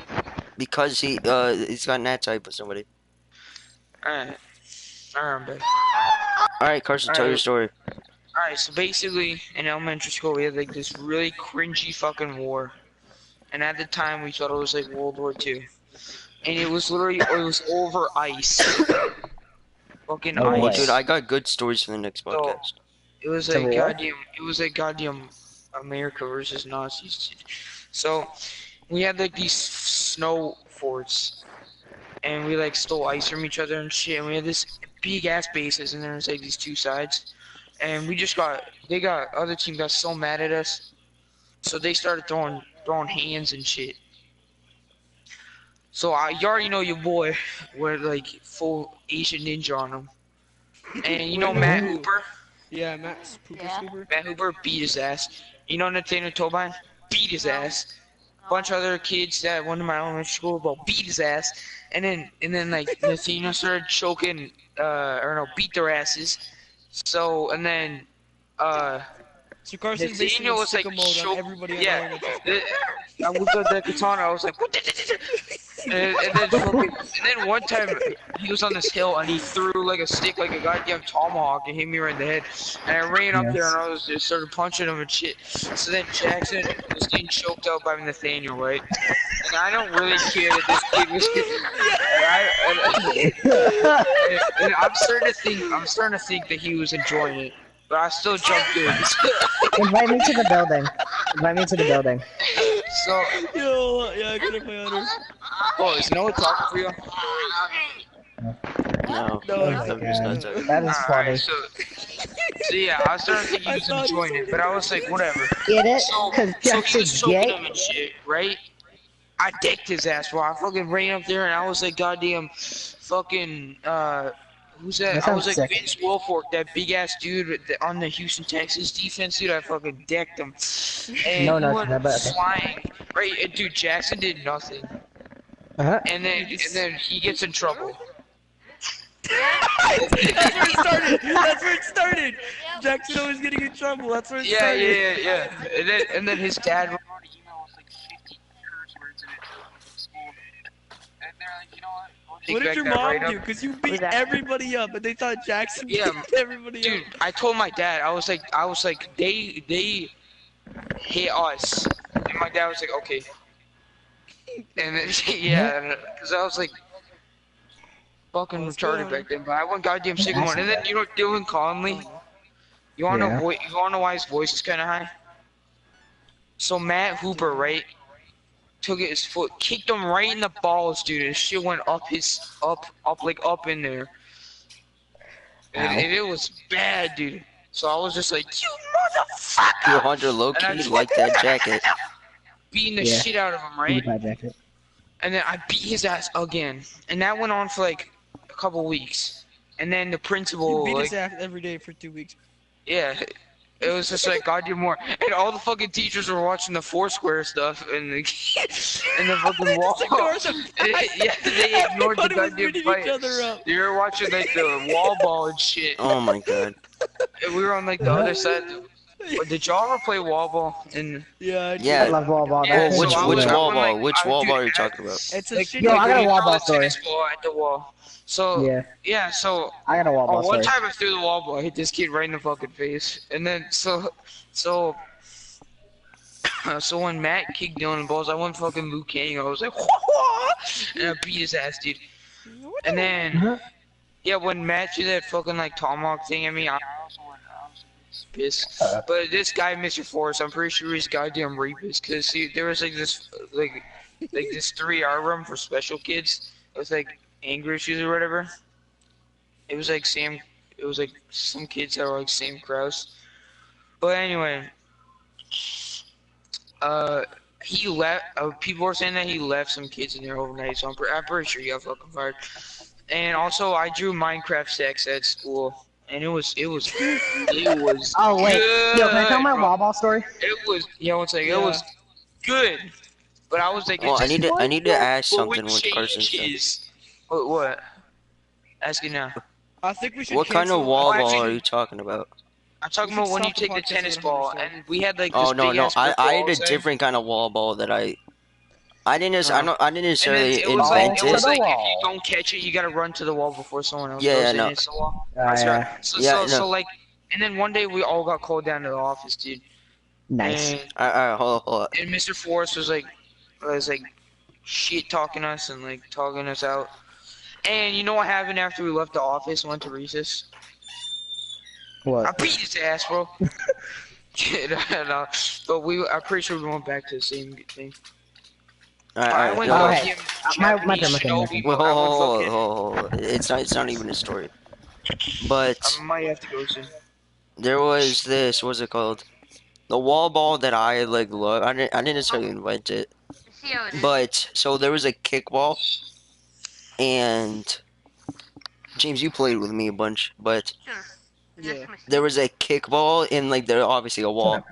because he's got that type with somebody. Alright. Alright, I'm back. All right, Carson, tell your Alright. story. Alright, so basically, in elementary school, we had like this really cringy fucking war. And at the time, we thought it was like World War II. And it was literally, it was over ice. Fucking Oh, Oh, ice. dude, I got good stories for the next podcast. It was Civil like War? goddamn America versus Nazis. So we had like these snow forts, and we like stole ice from each other and shit. And we had this big ass bases, and there was like these two sides, and other team got so mad at us, so they started throwing hands and shit. So you already know your boy went like full Asian ninja on him, and you know Wait, Matt who? Hooper. Yeah, Matt's Pooper Yeah. Scooper. Matt Hooper beat his ass. You know Nathaniel Tobin? Beat his ass. Bunch of other kids that went to my elementary school about beat his ass. And then like Nathaniel started choking beat their asses. So and then So Carson basically Nathaniel was like sicko mode on choke- everybody. yeah. I whipped out that katana, I was like And then one time he was on this hill and he threw like a stick, like a goddamn tomahawk, and hit me right in the head. And I ran up there and I was just started punching him and shit. So then Jackson was getting choked out by Nathaniel, right? And I don't really care that this kid was. And I'm starting to think that he was enjoying it, but I still jumped in. Invite me to the building. Invite me to the building. So, Yo, yeah, I couldn't play honors. oh, is Noah talking for you? No, No, I'm just not talking. That is funny. Alright, so yeah, I was starting to think he was enjoying it, but I was like, whatever. Get it? So, Because so he Jackson's was choking gay? him and shit, right? I decked his ass, bro. I fucking ran up there and I was like, goddamn, fucking, who's that? That I was sounds like sick. Vince Wilfork, that big ass dude on the Houston Texas defense, dude. I fucking decked him. And No, he no, went no, but okay. flying, right? And dude, Jackson did nothing, Uh-huh. and then he gets in trouble. That's where it started. That's where it started. Jackson always getting in trouble. That's where it Yeah, started. yeah. And then his dad wrote an email with like 50 curse words in it to school. And they're like, you know what? We'll take What did back your that mom write-up. do? Because you beat Who's that? everybody up, and they thought Jackson Yeah, beat everybody Dude, up. I told my dad, I was like, they hit us, and my dad was like, okay. And then yeah, because I was like, fucking What's retarded going on? back then, but I went goddamn sick of one. And then you know Dylan Conley, you wanna Yeah. know you wanna know why his voice is kind of high? So Matt Hooper, right, took his foot, kicked him right in the balls, dude. And shit went up up in there. And it was bad, dude. So I was just like, you Yo, motherfucker! Hunter, low And I key just- like that jacket. Beating the Yeah. shit out of him, Give right? me my jacket. And then I beat his ass again. And that went on for like a couple weeks. And then the You principal, beat like, his ass every day for 2 weeks. yeah, it was just like goddamn more. And all the fucking teachers were watching the Foursquare stuff and the and the fucking wall. Just ignore the fight. Yeah, they ignored the Everybody was goddamn beating fight. each other up. They were watching like the wall ball and shit. Oh my god. And we were on like the other side. But did y'all ever play wall ball? And Yeah, I Yeah. I love wall ball. Yeah, Well, so which I which was- wall I'm ball? like, Which wall dude, ball are you I- talking about? It's a like, shit. yo, I got a you wall throw ball the story. tennis ball at the wall. So Yeah, so I got a wall ball one story. time I threw the wall ball, I hit this kid right in the fucking face, and then so when Matt kicked Dylan in balls, I went fucking Luke Kang. I was like, and I beat his ass, dude. And then Uh-huh. yeah, when Matt did that fucking like tomahawk thing at me, I was pissed. But this guy, Mr. Forrest, I'm pretty sure he's goddamn rapist, cause there was like this this 3R room for special kids with like anger issues or whatever. It was like some kids that were like Sam Krause. But anyway, he left. People were saying that he left some kids in there overnight, so I'm pretty sure he got fucking fired. And also, I drew Minecraft sex at school, and it was Oh wait, good, yo, can I tell my bro. wall ball story? It was it Yeah. was good, but I was like, Well, I need to ask what something would with Carson. change what? Ask it now. I think we should. What kind of cancel- wall Oh, ball actually- are you talking about? I'm talking We should about when you stop the take the podcast tennis and ball, understand. and we had like this Oh no, big no, ass I brick had wall a outside. different kind of wall ball that I didn't necessarily it was like, invent it was it. like if wall. you don't catch it, you gotta run to the wall before someone else Yeah, goes yeah, in. no. It's the wall. Yeah. Yeah, So no. like, and then one day we all got called down to the office, dude. Nice. And, Hold on. and Mr. Forrest was like shit talking us and like talking us out. And you know what happened after we left the office and went to recess? I What? beat his ass, bro. No, but I'm pretty sure we went back to the same thing. I went no. to Okay. him My Japanese turn, my turn. shinobi, Wait, but I went fucking- hold. It's not even a story. But I might have to go soon. there was this, what's it called? The wall ball that I like love. I didn't necessarily invent it. See how it is. But so there was a kickball, and James, you played with me a bunch, but Sure. Yeah. That's my- there was a kickball in like there obviously a wall.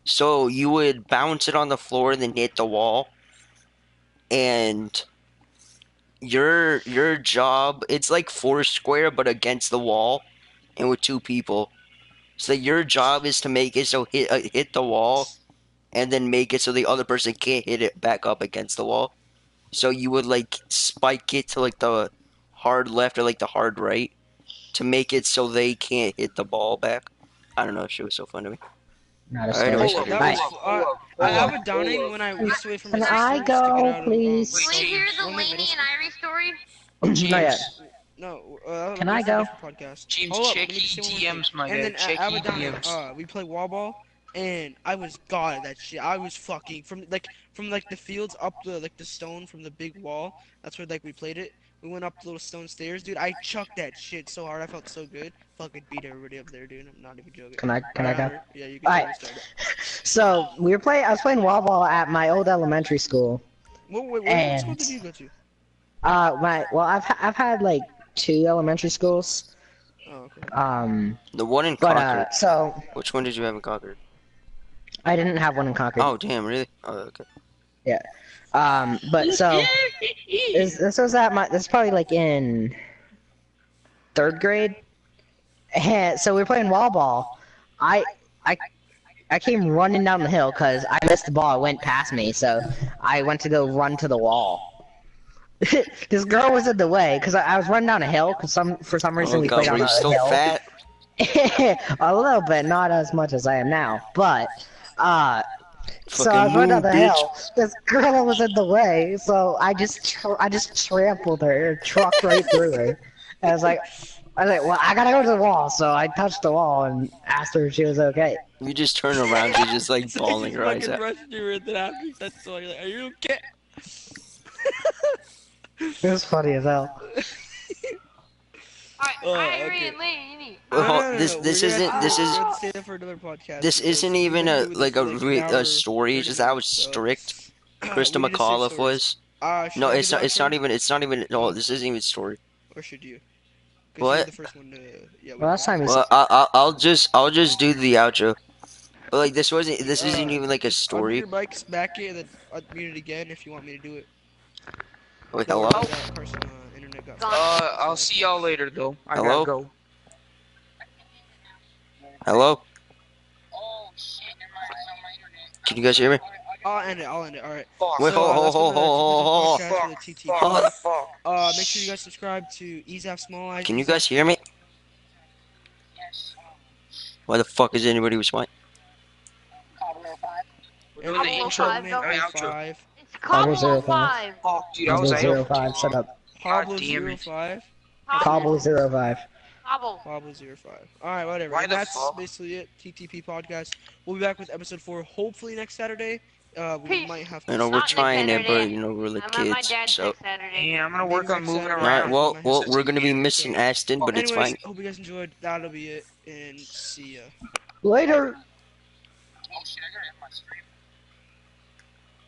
So you would bounce it on the floor and then hit the wall. And your job, it's like Foursquare but against the wall and with two people. So your job is to make it so hit the wall and then make it so the other person can't hit it back up against the wall. So you would like spike it to like the hard left or like the hard right to make it so they can't hit the ball back. I don't know. Shit was so fun to me. Not a Alright, anyways, story. That Bye. was I have a downing when I used to wait for my Can sisters I to get go, out of please? Can we hear the when they're middle Laney and Irie story? Not yet. No, Can I that's a go? different Podcast. James, Hold up, check let me just say one more thing. ETMs, my And guy. then Check at Abaddon, ETMs. we play wall ball, and I was god at that shit. I was fucking from the fields up the stone from the big wall. That's where like we played it. We went up the little stone stairs, dude. I chucked that shit so hard. I felt so good. Fucking beat everybody up there, dude. I'm not even joking. Can I go? Hunter? Yeah, you can Alright. start it. So I was playing wall ball at my old elementary school. What And- school did you go to? I've had like 2 elementary schools. Oh, okay. The one in But Concord. so Which one did you have in Concord? I didn't have one in Concord. Oh, damn, really? Oh, okay. But so this was at this is probably like in 3rd grade. And so we were playing wall ball. I came running down the hill because I missed the ball. It went past me, so I went to go run to the wall. This girl was in the way because I was running down a hill because for some reason Oh, we God, played were on you a still hill. fat? A little bit, not as much as I am now, but so I Fucking was running down move, the bitch. hill. This girl was in the way, so I just trampled her, trucked right through her. And I was like, well, I gotta go to the wall, so I touched the wall and asked her if she was okay. You just turn around, you're just like So bawling he your eyes fucking out. rushed you and then after he said so, you're like, are you okay? It was funny as hell. Irie okay. and Laney. Well, this We're gonna isn't have this to- is we're gonna save that for another podcast this because isn't we've even been a doing like this a for, like, an hour, a story. It's 30 just how minutes, so- strict we Krista need to save McAuliffe stories. was. Should No, I do it's the not. It's outro? not even. It's not even. No, this isn't even story. Or should you? 'Cause What? you're the first one to. Yeah. Well, last time we Well, I'll just do the outro. But like this wasn't. This isn't even like a Unmute story. your mics back in and then unmute it again if you want me to do it. Wait, Don't hello. worry, that person, internet got. I'll see y'all later though. I Hello? gotta go. Hello. Can you guys hear me? I'll end it. Alright. Fuck. Wait, So, hold, that's hold, been the hold, TTP hold, podcast for the TT. Fuck. Fuck. Make sure you guys subscribe to EZAP Small Eyes. Can you guys hear me? Why the fuck is anybody responding? We're doing the intro. I mean, outro. 5. It's Cobble 05. 05. Fuck, dude, I was Pablo out. 05, shut up. Pablo damn it. 05. Pablo 05. Cobble. Pablo 05. Alright, whatever. Why And the that's fuck? basically it. TTP podcast. We'll be back with episode 4 hopefully next Saturday. We Peace. might have You to. know we're Not next trying it, but Saturday. you know we're the I'm at my kids. dad's So, next Saturday. Yeah, I'm gonna work on moving Alright, around. well, we're gonna be missing Ashton, but it's Anyways, fine. hope you guys enjoyed. That'll be it. And see ya. Later! Oh shit, I gotta have my stream.